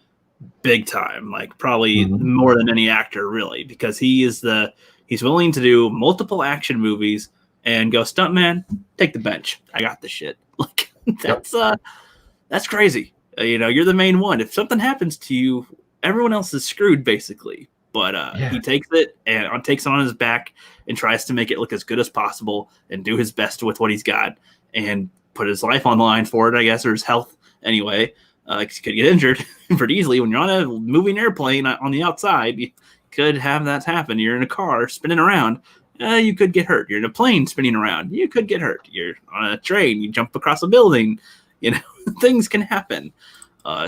big time, like probably more than any actor, really, because he's willing to do multiple action movies and go, stuntman, take the bench. I got this shit. Like that's crazy. You know, you're the main one. If something happens to you, everyone else is screwed, basically. But he takes it and takes it on his back and tries to make it look as good as possible and do his best with what he's got and put his life on the line for it, I guess, or his health anyway. Because you could get injured pretty easily when you're on a moving airplane on the outside. You could have that happen. You're in a car spinning around. You could get hurt. You're in a plane spinning around. You could get hurt. You're on a train. You jump across a building. You know, things can happen.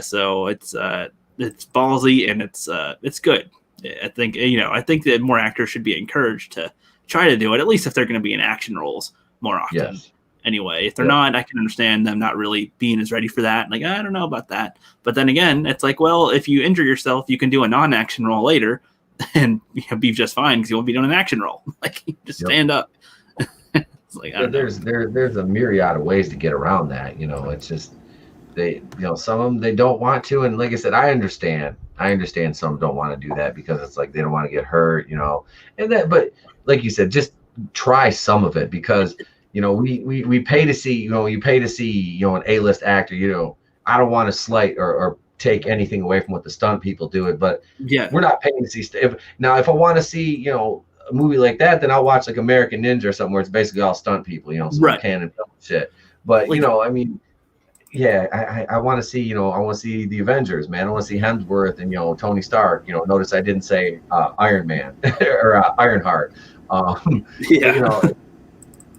So it's ballsy and it's good. I think that more actors should be encouraged to try to do it, at least if they're going to be in action roles more often. Yes. Anyway, if they're not, I can understand them not really being as ready for that. Like, I don't know about that. But then again, it's like, well, if you injure yourself, you can do a non-action role later and be just fine because you won't be doing an action role. Like, you just stand up. It's like, there's a myriad of ways to get around that. You know, it's just some of them they don't want to, and like I said, I understand some don't want to do that because it's like they don't want to get hurt. You know, but like you said, just try some of it, because you know, we pay to see, an A-list actor. You know, I don't want to slight or take anything away from what the stunt people do it, but we're not paying to see. If I want to see, you know, a movie like that, then I'll watch like American Ninja or something where it's basically all stunt people, you know, cannon film shit. But like, you know, I mean, I want to see, you know, I want to see the Avengers, man. I want to see Hemsworth and, you know, Tony Stark. You know, notice I didn't say Iron Man or Ironheart. You know,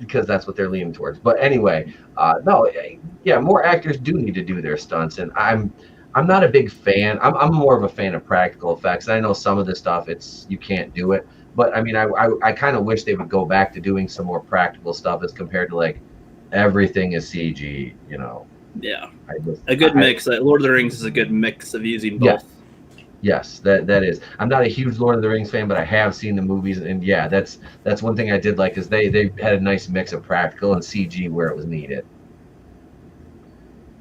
because that's what they're leaning towards. But anyway, more actors do need to do their stunts, and I'm not a big fan. I'm more of a fan of practical effects. I know some of the stuff you can't do it, but I mean, I kind of wish they would go back to doing some more practical stuff as compared to like everything is CG. You know. Yeah, a good mix. Lord of the Rings is a good mix of using both. Yes, that is. I'm not a huge Lord of the Rings fan, but I have seen the movies, and that's one thing I did like, is they had a nice mix of practical and CG where it was needed.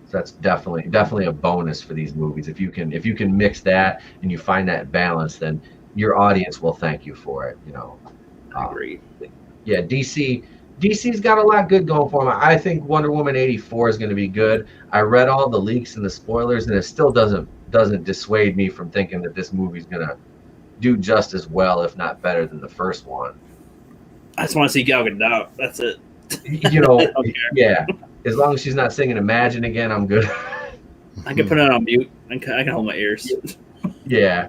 So that's definitely a bonus for these movies. If you can mix that and you find that balance, then your audience will thank you for it. You know. I agree. Yeah, DC's got a lot good going for them. I think Wonder Woman 84 is going to be good. I read all the leaks and the spoilers, and it still doesn't dissuade me from thinking that this movie's going to do just as well, if not better, than the first one. I just want to see Gal Gadot. That's it. You know, yeah. As long as she's not singing Imagine again, I'm good. I can put it on mute. I can hold my ears. Yeah.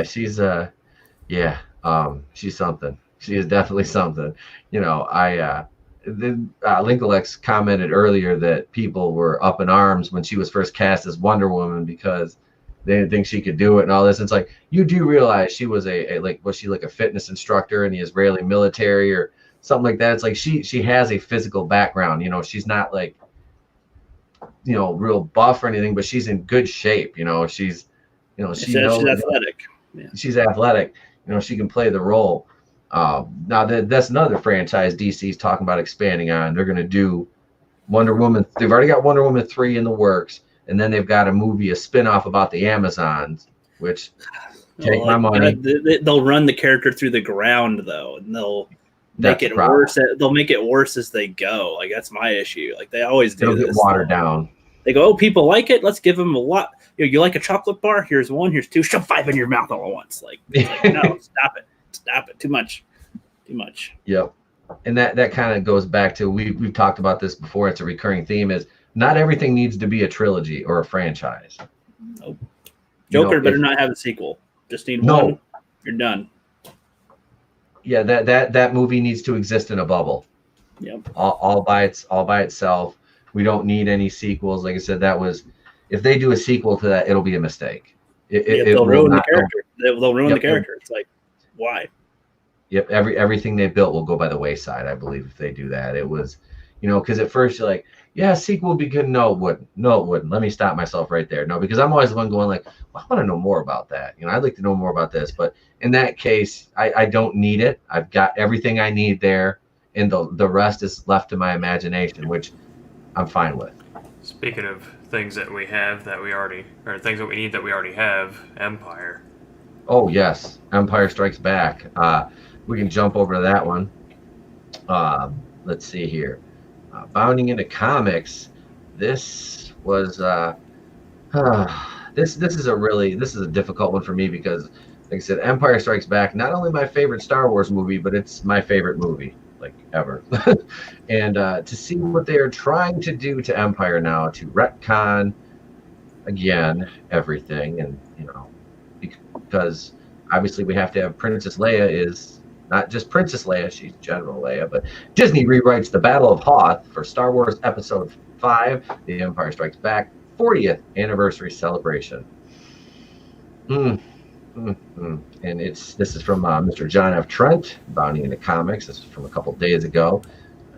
She's she's something. She is definitely something. You know, Linkalex commented earlier that people were up in arms when she was first cast as Wonder Woman because they didn't think she could do it and all this. And it's like, you do realize she was was she like a fitness instructor in the Israeli military or something like that? It's like she has a physical background. You know, she's not like, you know, real buff or anything, but she's in good shape. You know, she's she's athletic. Yeah. She's athletic. You know, she can play the role. Now that's another franchise DC's talking about expanding on. They're going to do Wonder Woman. They've already got Wonder Woman 3 in the works, and then they've got a spin-off about the Amazons, which take my money. They'll run the character through the ground though, and they'll make it worse. They'll make it worse as they go. Like, that's my issue. Like, they always do. They'll get watered down. They go, oh, people like it. Let's give them a lot. You like a chocolate bar? Here's 1. Here's 2. Shove 5 in your mouth all at once. Like no, stop it. Too much. Yep. And that kind of goes back to, we've talked about this before. It's a recurring theme, is not everything needs to be a trilogy or a franchise. Nope. Joker better not have a sequel. Just need one. You're done. Yeah, that movie needs to exist in a bubble. Yep. All by itself. We don't need any sequels. Like I said, if they do a sequel to that, it'll be a mistake. They'll will ruin the not. character. They'll ruin Yep, the character. It's like, why? Yep, everything they built will go by the wayside, I believe, if they do that. It was, because at first you're like, yeah, sequel would be good. No, it wouldn't. No, it wouldn't. Let me stop myself right there. No, because I'm always the one going like, well, I want to know more about that. I'd like to know more about this. But in that case, I don't need it. I've got everything I need there, and the rest is left to my imagination, which I'm fine with. Speaking of things that we have that we already, or things that we need that we already have, Empire. Oh yes, Empire Strikes Back. We can jump over to that one. Let's see here. Bounding into comics. This was this is a difficult one for me because, like I said, Empire Strikes Back. Not only my favorite Star Wars movie, but it's my favorite movie like ever. And to see what they are trying to do to Empire now, to retcon again everything, and because obviously we have to have Princess Leia is not just Princess Leia, she's General Leia, but Disney rewrites the Battle of Hoth for Star Wars Episode 5, The Empire Strikes Back 40th anniversary celebration. And this is from Mr. John F. Trent, Bounding into Comics. This is from a couple days ago.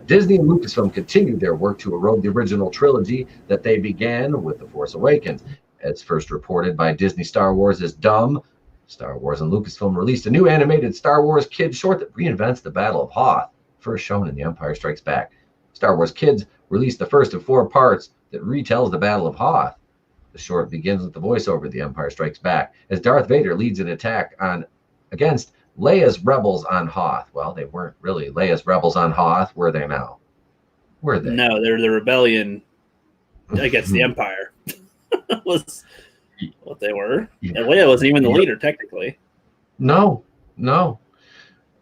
Disney and Lucasfilm continued their work to erode the original trilogy that they began with The Force Awakens. As first reported by Disney, Star Wars is dumb. Star Wars and Lucasfilm released a new animated Star Wars Kids short that reinvents the Battle of Hoth, first shown in The Empire Strikes Back. Star Wars Kids released the first of 4 parts that retells the Battle of Hoth. The short begins with the voiceover of The Empire Strikes Back as Darth Vader leads an attack against Leia's rebels on Hoth. Well, they weren't really Leia's rebels on Hoth, were they now? Were they? No, they're the rebellion against the Empire. Was what they were. And Leia wasn't even the leader, technically. No.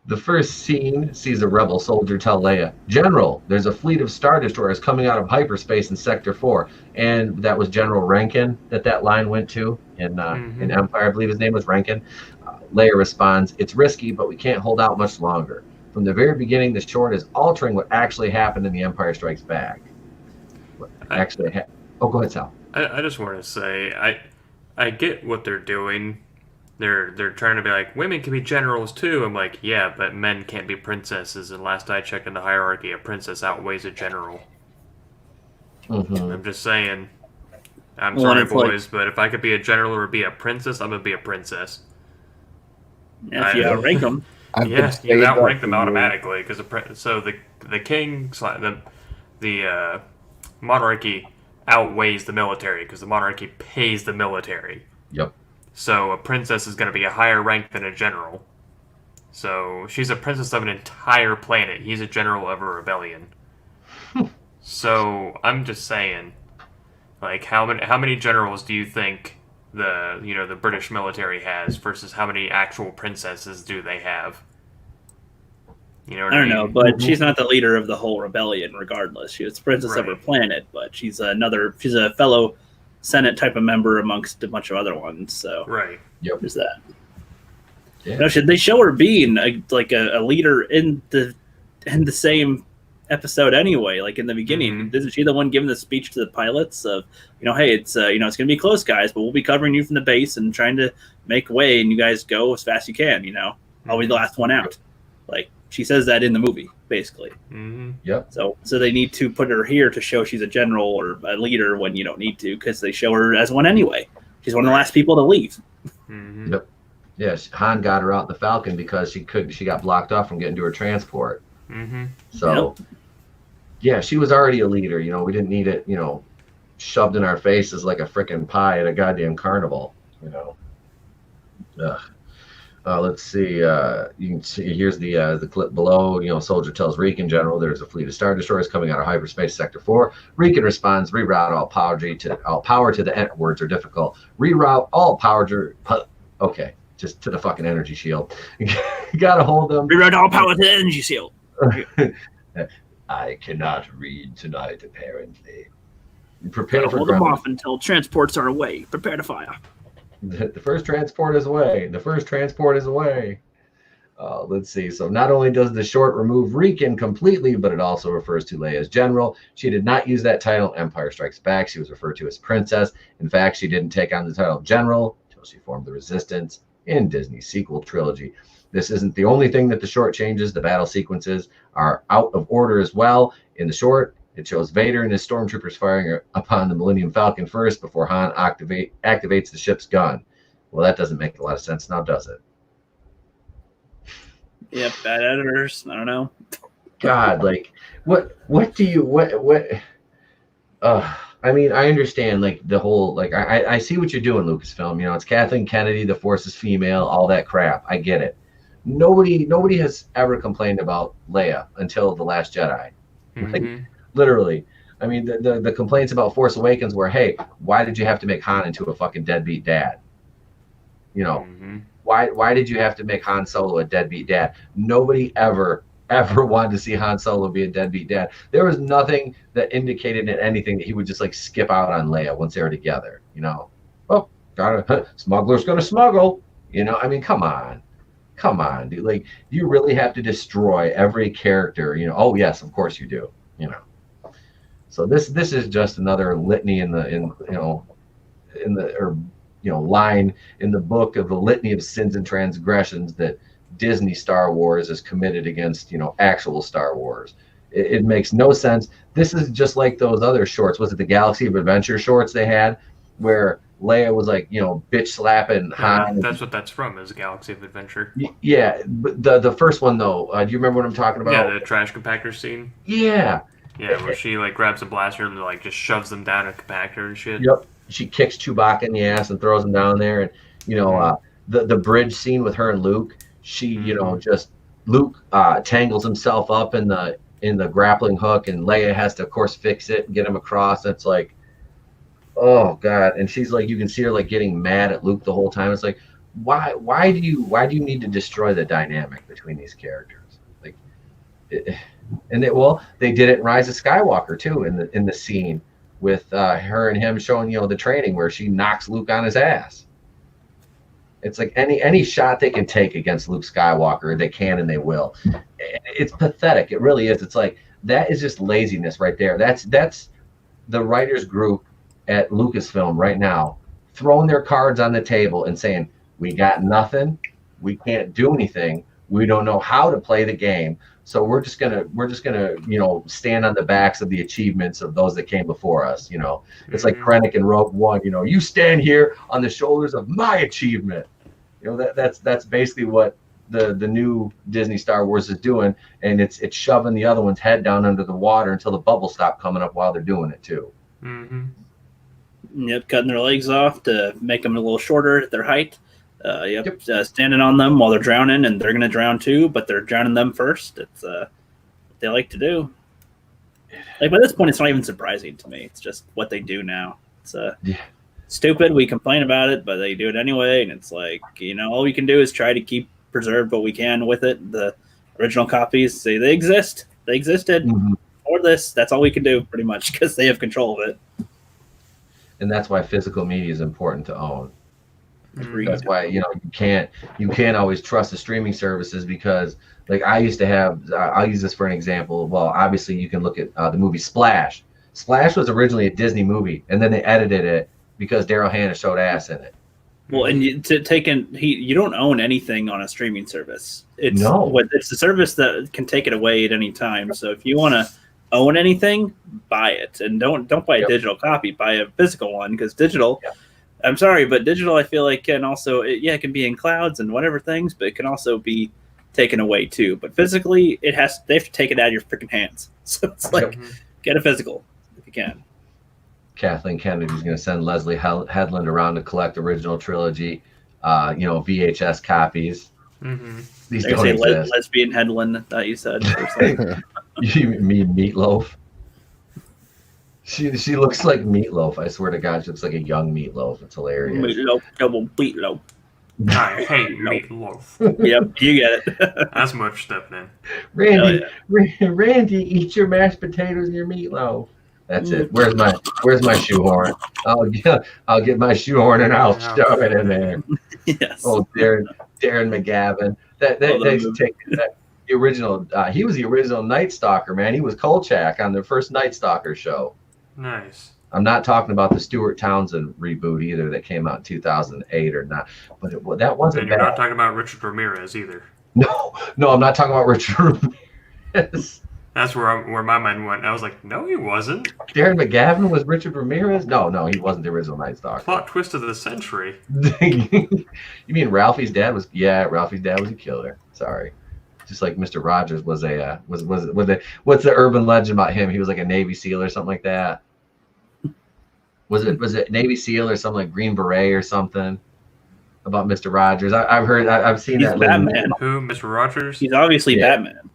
The first scene sees a rebel soldier tell Leia, General, there's a fleet of Star Destroyers coming out of hyperspace in Sector 4. And that was General Rankin that line went to in Empire. I believe his name was Rankin. Leia responds, it's risky, but we can't hold out much longer. From the very beginning, the short is altering what actually happened in The Empire Strikes Back. Go ahead, Sal. I just want to say, I get what they're doing. They're trying to be like, women can be generals too. I'm like, yeah, but men can't be princesses. And last I checked in the hierarchy, a princess outweighs a general. I'm just saying. I'm sorry, boys, but if I could be a general or be a princess, I'm gonna be a princess. If you outrank them, you outrank them automatically because the king, the monarchy outweighs the military because the monarchy pays the military. Yep. So a princess is going to be a higher rank than a general. So she's a princess of an entire planet. He's a general of a rebellion. So I'm just saying, like, how many generals do you think the British military has versus how many actual princesses do they have? You know what I mean? don't know, but she's not the leader of the whole rebellion. Regardless, she was princess of her planet, but she's a fellow Senate type of member amongst a bunch of other ones. So there's that. Yeah. No, should they show her being a leader in the same episode anyway? Like in the beginning, isn't she the one giving the speech to the pilots of, hey, it's it's gonna be close, guys, but we'll be covering you from the base and trying to make way, and you guys go as fast as you can. I'll be the last one out. Like she says that in the movie, basically. Yep. So they need to put her here to show she's a general or a leader when you don't need to, because they show her as one anyway. She's one of the last people to leave. Yep. Yes, Han got her out in the Falcon because she got blocked off from getting to her transport. So, yeah, she was already a leader. We didn't need it, shoved in our faces like a frickin' pie at a goddamn carnival. Let's see. You can see here's the clip below. Soldier tells Reek in general there's a fleet of Star Destroyers coming out of hyperspace Sector 4. Reek responds, reroute all power to the words are difficult. Reroute all power just to the fucking energy shield. You gotta hold them. Reroute all power to the energy shield. I cannot read tonight, apparently. Prepare for hold them off until transports are away. Prepare to fire. The first transport is away. Let's see. So not only does the short remove Reekin completely, but it also refers to Leia as general. She did not use that title in Empire Strikes Back. She was referred to as princess. In fact, she didn't take on the title general until She formed the Resistance in Disney's sequel trilogy. This isn't the only thing that the short changes. The battle sequences are out of order as well. In the short, it shows Vader and his stormtroopers firing upon the Millennium Falcon first before Han activates the ship's gun. Well, that doesn't make a lot of sense now, does it? Yep, bad editors. I don't know. God, like, what I mean, I understand, like, the whole, like, I see what you're doing, Lucasfilm. You know, it's Kathleen Kennedy, the Force is female, all that crap. I get it. Nobody has ever complained about Leia until The Last Jedi. Like, literally. I mean, the complaints about Force Awakens were, hey, why did you have to make Han into a fucking deadbeat dad? You know, why did you have to make Han Solo a deadbeat dad? Nobody ever wanted to see Han Solo be a deadbeat dad. There was nothing that indicated in anything that he would just like skip out on Leia once they were together. You know, oh, smuggler's gonna smuggle. You know, I mean, come on, dude. Like, you really have to destroy every character. You know, oh yes, of course you do. You know, so this is just another litany in the line in the book of the litany of sins and transgressions that Disney Star Wars is committed against, you know, actual Star Wars. It makes no sense. This is just like those other shorts. Was it the Galaxy of Adventure shorts they had, where Leia was like, you know, bitch slapping Han? That's what that's from, is Galaxy of Adventure. Yeah, but the first one though, do you remember what I'm talking about? Yeah, the trash compactor scene. Yeah, where she like grabs a blaster and like just shoves them down a compactor and shit. Yep. She kicks Chewbacca in the ass and throws him down there, and you know, the bridge scene with her and Luke. She, you know, just Luke tangles himself up in the grappling hook, and Leia has to, of course, fix it and get him across. It's like, oh god! And she's like, you can see her like getting mad at Luke the whole time. It's like, why do you need to destroy the dynamic between these characters? Like, they did it in Rise of Skywalker too, in the scene with her and him showing, you know, the training where she knocks Luke on his ass. It's like any shot they can take against Luke Skywalker, they can and they will. It's pathetic. It really is. It's like, that is just laziness right there. That's the writers group at Lucasfilm right now throwing their cards on the table and saying, we got nothing, we can't do anything, we don't know how to play the game, so we're just gonna you know, stand on the backs of the achievements of those that came before us. You know, it's like Krennic in Rogue One. You know, you stand here on the shoulders of my achievement. You know, that's basically what the new Disney Star Wars is doing, and it's shoving the other one's head down under the water until the bubbles stop coming up while they're doing it too. Yep, cutting their legs off to make them a little shorter at their height. Standing on them while they're drowning, and they're going to drown too, but they're drowning them first. It's what they like to do. Like, by this point, it's not even surprising to me. It's just what they do now. It's stupid. We complain about it, but they do it anyway. And it's like, you know, all we can do is try to keep preserved what we can with it. The original copies say they exist. They existed for this. That's all we can do, pretty much, because they have control of it. And that's why physical media is important to own. Agreed. That's why, you know, you can't always trust the streaming services, because like I used to have, I'll use this for an example. Well, obviously you can look at the movie Splash. Splash was originally a Disney movie, and then they edited it because Daryl Hannah showed ass in it. Well, and you don't own anything on a streaming service. It's the service that can take it away at any time. So if you want to own anything, buy it, and don't buy a digital copy. Buy a physical one, because digital. Yeah. I'm sorry, but digital, I feel like, can also, it can be in clouds and whatever things, but it can also be taken away too. But physically, they have to take it out of your freaking hands. So it's like, get a physical if you can. Kathleen Kennedy's going to send Leslie Headland around to collect original trilogy, VHS copies. These don't exist. Lesbian Headland, I thought you said. You mean Meatloaf? She looks like Meatloaf. I swear to God, she looks like a young Meatloaf. It's hilarious. Meatloaf, double Meatloaf. I hate Meatloaf. Yep, you get it. That's much stepping in. Randy, eat your mashed potatoes and your meatloaf. That's it. Where's my shoehorn? I'll get my shoehorn and I'll shove it in there. Yes. Oh, Darren McGavin. That the original. He was the original Night Stalker, man. He was Kolchak on the first Night Stalker show. Nice. I'm not talking about the Stuart Townsend reboot either that came out in 2008 or not, but that wasn't And you're bad. not talking about Richard Ramirez either. No, I'm not talking about Richard Ramirez. That's where my mind went. I was like, no, he wasn't. Darren McGavin was Richard Ramirez? No, he wasn't the original Night Stalker. Plot twist of the century. You mean Ralphie's dad was? Yeah, Ralphie's dad was a killer. Sorry. Just like Mr. Rogers was what's the urban legend about him? He was like a Navy SEAL or something like that. Was it Navy SEAL or something like Green Beret or something about Mr. Rogers? I've seen He's that. Batman. Who, Mr. Rogers? He's obviously Batman.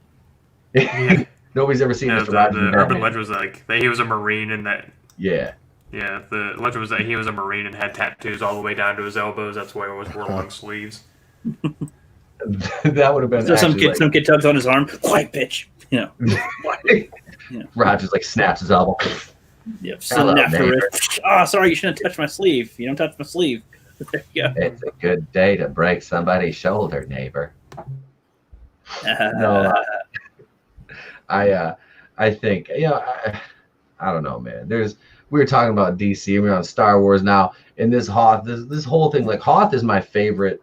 Yeah. Nobody's ever seen Mr. Rogers. The urban legend was like that he was a Marine and that. Yeah. Yeah, the legend was that he was a Marine and had tattoos all the way down to his elbows. That's why he always wore long sleeves. That would have been. So some kid tugs on his arm. Quiet, bitch. You know. Rogers like snaps his elbow. Yep. Sitting after it. Oh, sorry, you shouldn't touch my sleeve. You don't touch my sleeve. There you go. It's a good day to break somebody's shoulder, neighbor. No, I think I don't know, man. We were talking about DC. We're on Star Wars now, and this Hoth, this whole thing. Like Hoth is my favorite.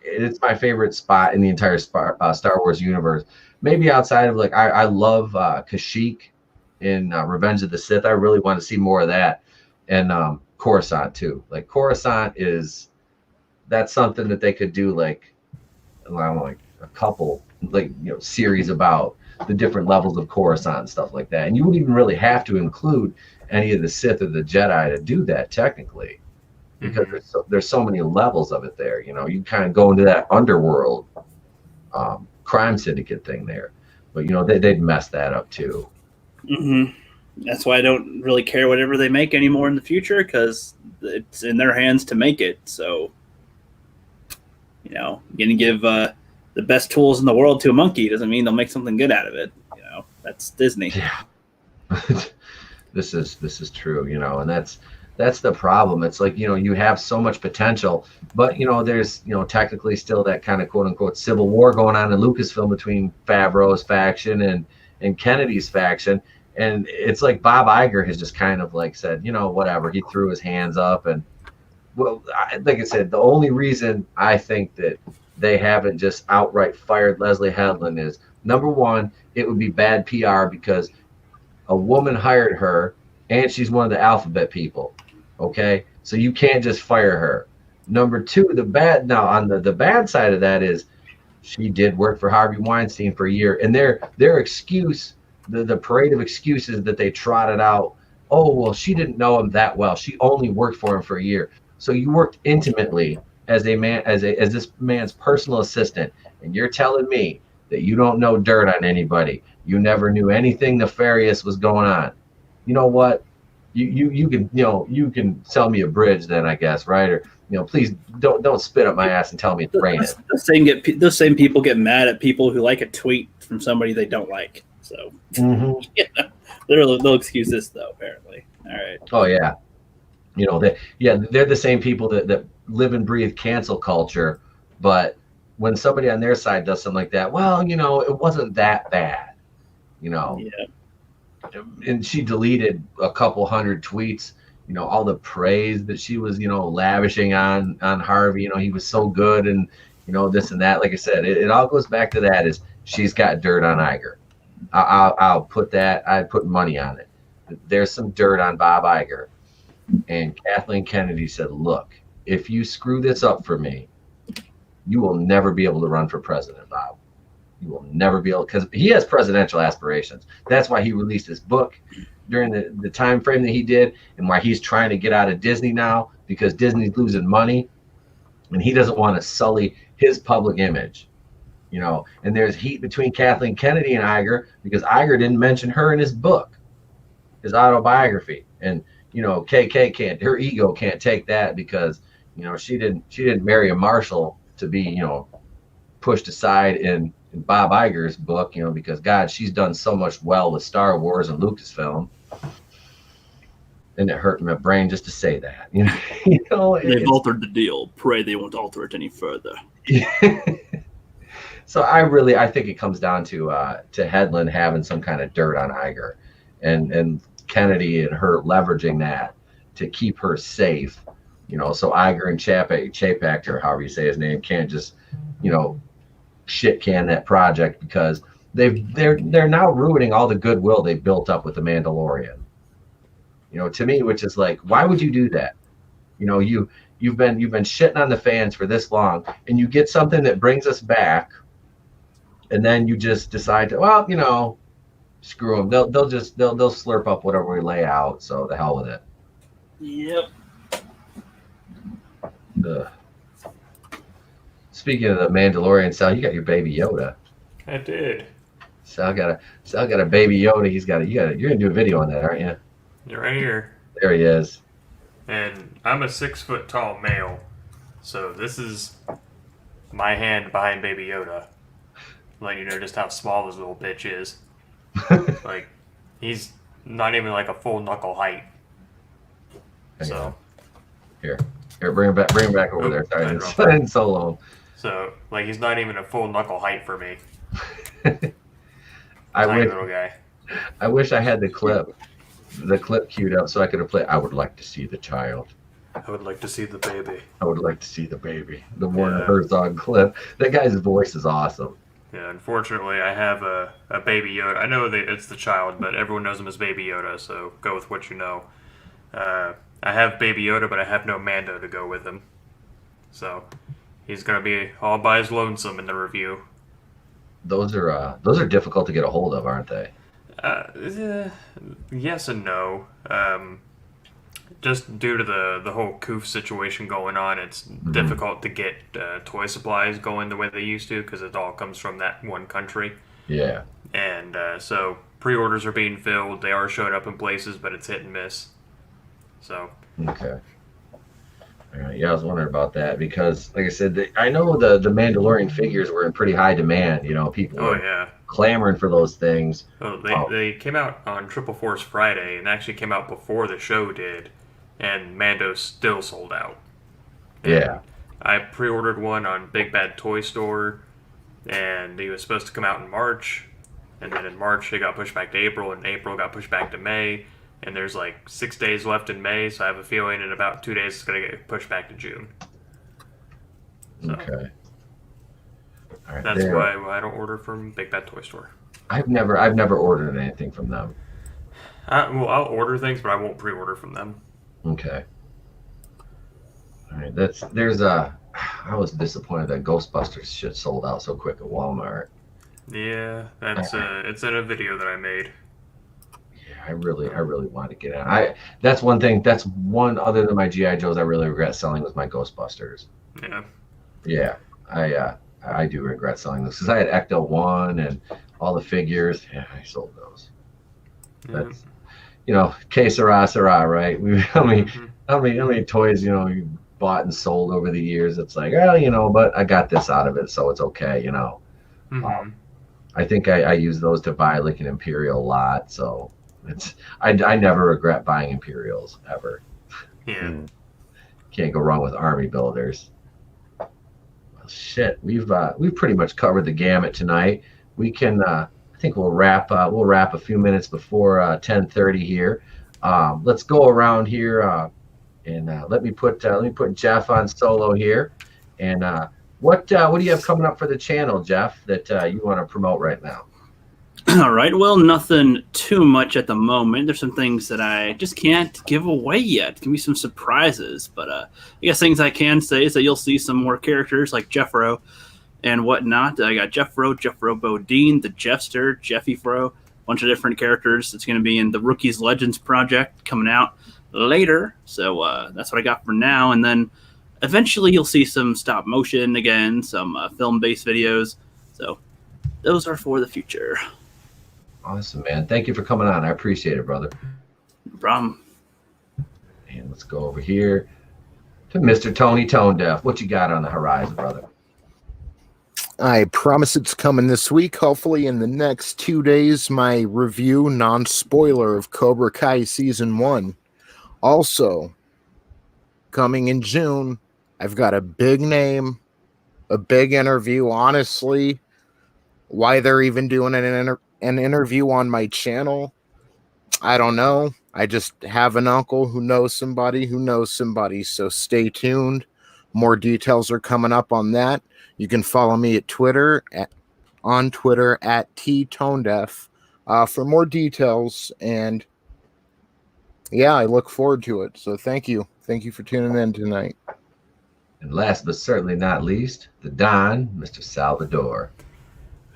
It's my favorite spot in the entire Star Wars universe. Maybe outside of like I love Kashyyyk in Revenge of the Sith. I really want to see more of that, and Coruscant too. Like Coruscant that's something that they could do like I don't know, like a couple series about the different levels of Coruscant and stuff like that. And you wouldn't even really have to include any of the Sith or the Jedi to do that technically, because there's so many levels of it there. You know, you kind of go into that underworld crime syndicate thing there, but they'd mess that up too. That's why I don't really care whatever they make anymore in the future, because it's in their hands to make it. So, you're gonna give the best tools in the world to a monkey doesn't mean they'll make something good out of it. That's Disney. Yeah. This is true, and that's the problem. It's like, you have so much potential, but there's technically still that kind of quote unquote civil war going on in Lucasfilm between Favreau's faction and Kennedy's faction. And it's like Bob Iger has just kind of like said, whatever. He threw his hands up, and like I said, the only reason I think that they haven't just outright fired Leslie Headland is, number one, it would be bad PR because a woman hired her and she's one of the alphabet people. Okay. So you can't just fire her. Number two, the bad side of that is she did work for Harvey Weinstein for a year, and their excuse, the parade of excuses that they trotted out. Oh, well, she didn't know him that well. She only worked for him for a year. So you worked intimately as this man's personal assistant, and you're telling me that you don't know dirt on anybody. You never knew anything nefarious was going on. You know what? You can sell me a bridge then, I guess, right? Or please don't spit up my ass and tell me it's raining. Those same people get mad at people who like a tweet from somebody they don't like. So they'll excuse this though, apparently. All right. Oh yeah. They're the same people that live and breathe cancel culture, but when somebody on their side does something like that, well, it wasn't that bad, Yeah. And she deleted a couple hundred tweets, all the praise that she was, lavishing on Harvey. He was so good, and this and that. Like I said, it all goes back to that. Is she's got dirt on Iger. I'll put that. I'd put money on it. There's some dirt on Bob Iger. And Kathleen Kennedy said, look, if you screw this up for me, you will never be able to run for president, Bob. You will never be able, because he has presidential aspirations. That's why he released his book during the time frame that he did, and why he's trying to get out of Disney now, because Disney's losing money, and he doesn't want to sully his public image. And there's heat between Kathleen Kennedy and Iger, because Iger didn't mention her in his book, his autobiography. And KK her ego can't take that, because she didn't marry a marshal to be pushed aside in Bob Iger's book, because God, she's done so much well with Star Wars and Lucasfilm, and it hurt my brain just to say that. They've altered the deal. Pray they won't alter it any further. So I think it comes down to Headland having some kind of dirt on Iger, and Kennedy and her leveraging that to keep her safe. So Iger and Chapek, or however you say his name, can't just, shit can that project because they're now ruining all the goodwill they built up with the Mandalorian. To me, which is like, why would you do that? You've been shitting on the fans for this long, and you get something that brings us back, and then you just decide to, well, screw them. They'll slurp up whatever we lay out. So the hell with it. Yep. Speaking of the Mandalorian, Sal, you got your baby Yoda. I did. Sal got a baby Yoda. You're gonna do a video on that, aren't you? You're right here. There he is. And I'm a 6 foot tall male, so this is my hand behind Baby Yoda, letting you know just how small this little bitch is. Like, he's not even like a full knuckle height. So here, bring him back over there. Sorry, it's been so long. So, like, he's not even a full knuckle height for me. Tiny little guy. I wish I had the clip queued up so I could have played. I would like to see the child. I would like to see the baby. I would like to see the baby. The Werner Herzog clip. That guy's voice is awesome. Yeah, unfortunately, I have a Baby Yoda. I know that it's the child, but everyone knows him as Baby Yoda, so go with what you know. I have Baby Yoda, but I have no Mando to go with him. So he's going to be all by his lonesome in the review. Those are difficult to get a hold of, aren't they? Yes and no. Just due to the whole coof situation going on, it's difficult to get toy supplies going the way they used to because it all comes from that one country. Yeah. And so pre-orders are being filled. They are showing up in places, but it's hit and miss. So. Okay. All right. Yeah, I was wondering about that because, like I said, I know the Mandalorian figures were in pretty high demand. People were clamoring for those things. They came out on Triple Force Friday and actually came out before the show did, and Mando still sold out. Yeah. I pre-ordered one on Big Bad Toy Store, and he was supposed to come out in March, and then in March it got pushed back to April, and April got pushed back to May. And there's like 6 days left in May, so I have a feeling in about 2 days it's going to get pushed back to June. So okay. All right, that's why I don't order from Big Bad Toy Store. I've never ordered anything from them. I'll order things, but I won't pre-order from them. Okay. All right, I was disappointed that Ghostbusters shit sold out so quick at Walmart. Yeah, it's in a video that I made. I really want to get on. That's one other than my G.I. Joes I really regret selling was my Ghostbusters. Yeah. Yeah. I do regret selling those because I had Ecto 1 and all the figures. Yeah, I sold those. That's que sera, right? How many toys, you bought and sold over the years? It's like, but I got this out of it, so it's okay, I think I use those to buy like an Imperial lot, so I never regret buying Imperials ever. Yeah. Can't go wrong with army builders. Well, shit, we've pretty much covered the gamut tonight. We can I think we'll wrap a few minutes before 10:30 here. Let's go around here and let me put Jeff on solo here. And what do you have coming up for the channel, Jeff, that you want to promote right now? All right. Well, nothing too much at the moment. There's some things that I just can't give away yet. Give me some surprises. But I guess things I can say is that you'll see some more characters like Jeffro and whatnot. I got Jeffro Bodine, the Jeffster, Jeffy Fro, a bunch of different characters. It's going to be in the Rookies Legends project coming out later. So that's what I got for now. And then eventually you'll see some stop motion again, some film-based videos. So those are for the future. Awesome, man. Thank you for coming on. I appreciate it, brother. No problem. And let's go over here to Mr. Tony ToneDef. What you got on the horizon, brother? I promise it's coming this week. Hopefully in the next 2 days, my review, non-spoiler, of Cobra Kai Season 1. Also, coming in June, I've got a big name, a big interview. Honestly, why they're even doing an interview on my channel, I don't know. I just have an uncle who knows somebody who knows somebody. So stay tuned. More details are coming up on that. You can follow me at Twitter on Twitter at ToneDef for more details. And yeah, I look forward to it. So thank you. Thank you for tuning in tonight. And last but certainly not least, the Don, Mr. Salvador.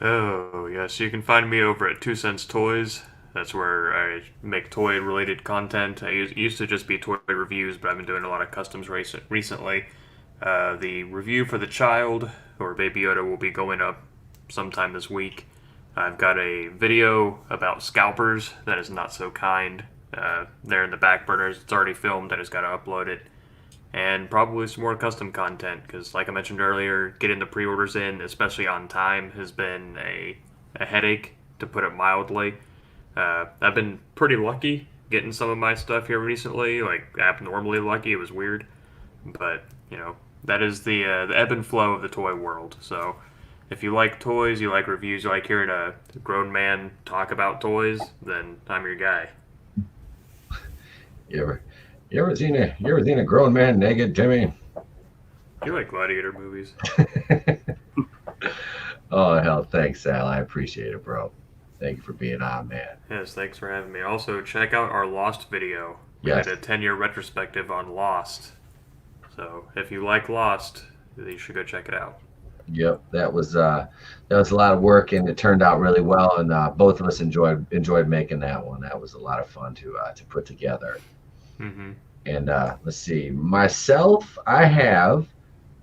Oh, yes, you can find me over at 2 Cents Toys. That's where I make toy-related content. I used to just be toy reviews, but I've been doing a lot of customs recently. The review for the child, or Baby Yoda, will be going up sometime this week. I've got a video about scalpers that is not so kind. They're in the back burners. It's already filmed. I just got to upload it. And probably some more custom content, because like I mentioned earlier, getting the pre-orders in, especially on time, has been a headache, to put it mildly. I've been pretty lucky getting some of my stuff here recently, like abnormally lucky. It was weird. But, you know, that is the ebb and flow of the toy world. So if you like toys, you like reviews, you like hearing a grown man talk about toys, then I'm your guy. You ever seen a grown man naked, Jimmy? You like gladiator movies? Oh, hell, thanks, Sal. I appreciate it, bro. Thank you for being on, man. Yes, thanks for having me. Also, check out our Lost video. We Yes. did a 10-year retrospective on Lost. So if you like Lost, you should go check it out. Yep, that was a lot of work, and it turned out really well. And both of us enjoyed making that one. That was a lot of fun to put together. Mm-hmm. And let's see, myself, I have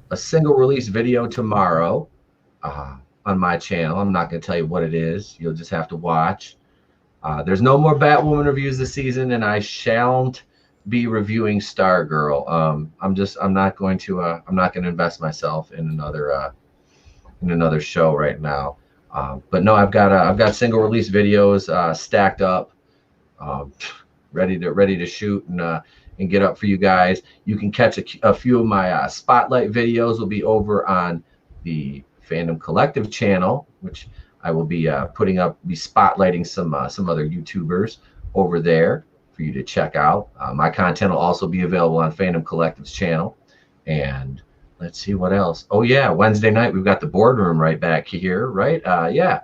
a single release video tomorrow on my channel. I'm not going to tell you what it is. You'll just have to watch. There's no more Batwoman reviews this season, and I shan't be reviewing Stargirl. I'm not going to invest myself in another show right now. But no, I've got single release videos stacked up, ready to shoot and get up for you guys. You can catch a few of my spotlight videos will be over on the Fandom Collective channel, which I will be spotlighting some other YouTubers over there for you to check out. My content will also be available on Fandom Collective's channel. And let's see what else. Oh yeah, Wednesday night we've got the boardroom right back here, right? Yeah,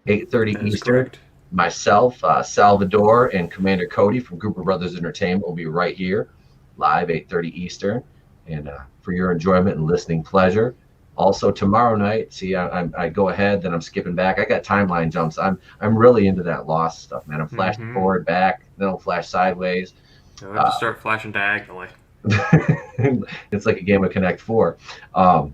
8:30 Eastern. Correct. Myself, Salvador, and Commander Cody from Grouper Brothers Entertainment will be right here, live 8:30 Eastern, and for your enjoyment and listening pleasure. Also tomorrow night, see, I go ahead, then I'm skipping back. I got timeline jumps. I'm really into that Lost stuff, man. I'm flashing forward, back, then I'll flash sideways. You'll have to start flashing diagonally. It's like a game of Connect 4. I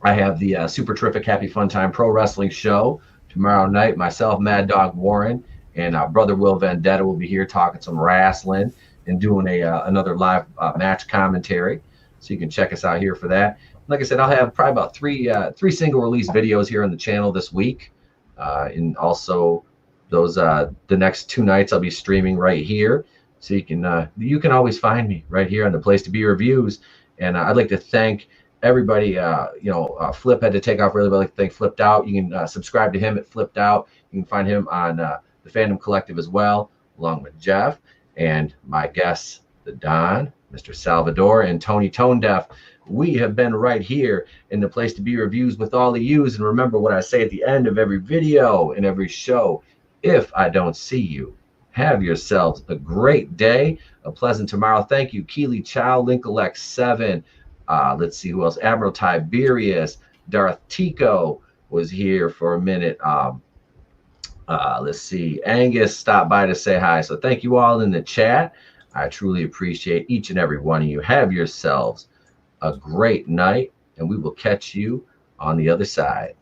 have the Super Terrific Happy Fun Time Pro Wrestling Show tomorrow night. Myself, Mad Dog Warren, and brother Will Vendetta will be here talking some wrestling and doing another live match commentary. So you can check us out here for that. Like I said, I'll have probably about three single release videos here on the channel this week, and also those the next 2 nights I'll be streaming right here. So you can always find me right here on the Place to Be Reviews. And I'd like to thank everybody. Flipp had to take off early, but I'd like to thank Flipp Doubt. You can subscribe to him at Flipp Doubt. You can find him on the Fandom Collective as well, along with Jeff and my guests, the Don, Mr. Salvador, and Tony ToneDef. We have been right here in the Place to Be Reviews with all of yous. And remember what I say at the end of every video and every show: if I don't see you, have yourselves a great day, a pleasant tomorrow. Thank you, Keely Chow, Linkalek7. Let's see who else. Admiral Tiberius, Darth Tico was here for a minute. Let's see. Angus stopped by to say hi. So thank you all in the chat. I truly appreciate each and every one of you. Have yourselves a great night, and we will catch you on the other side.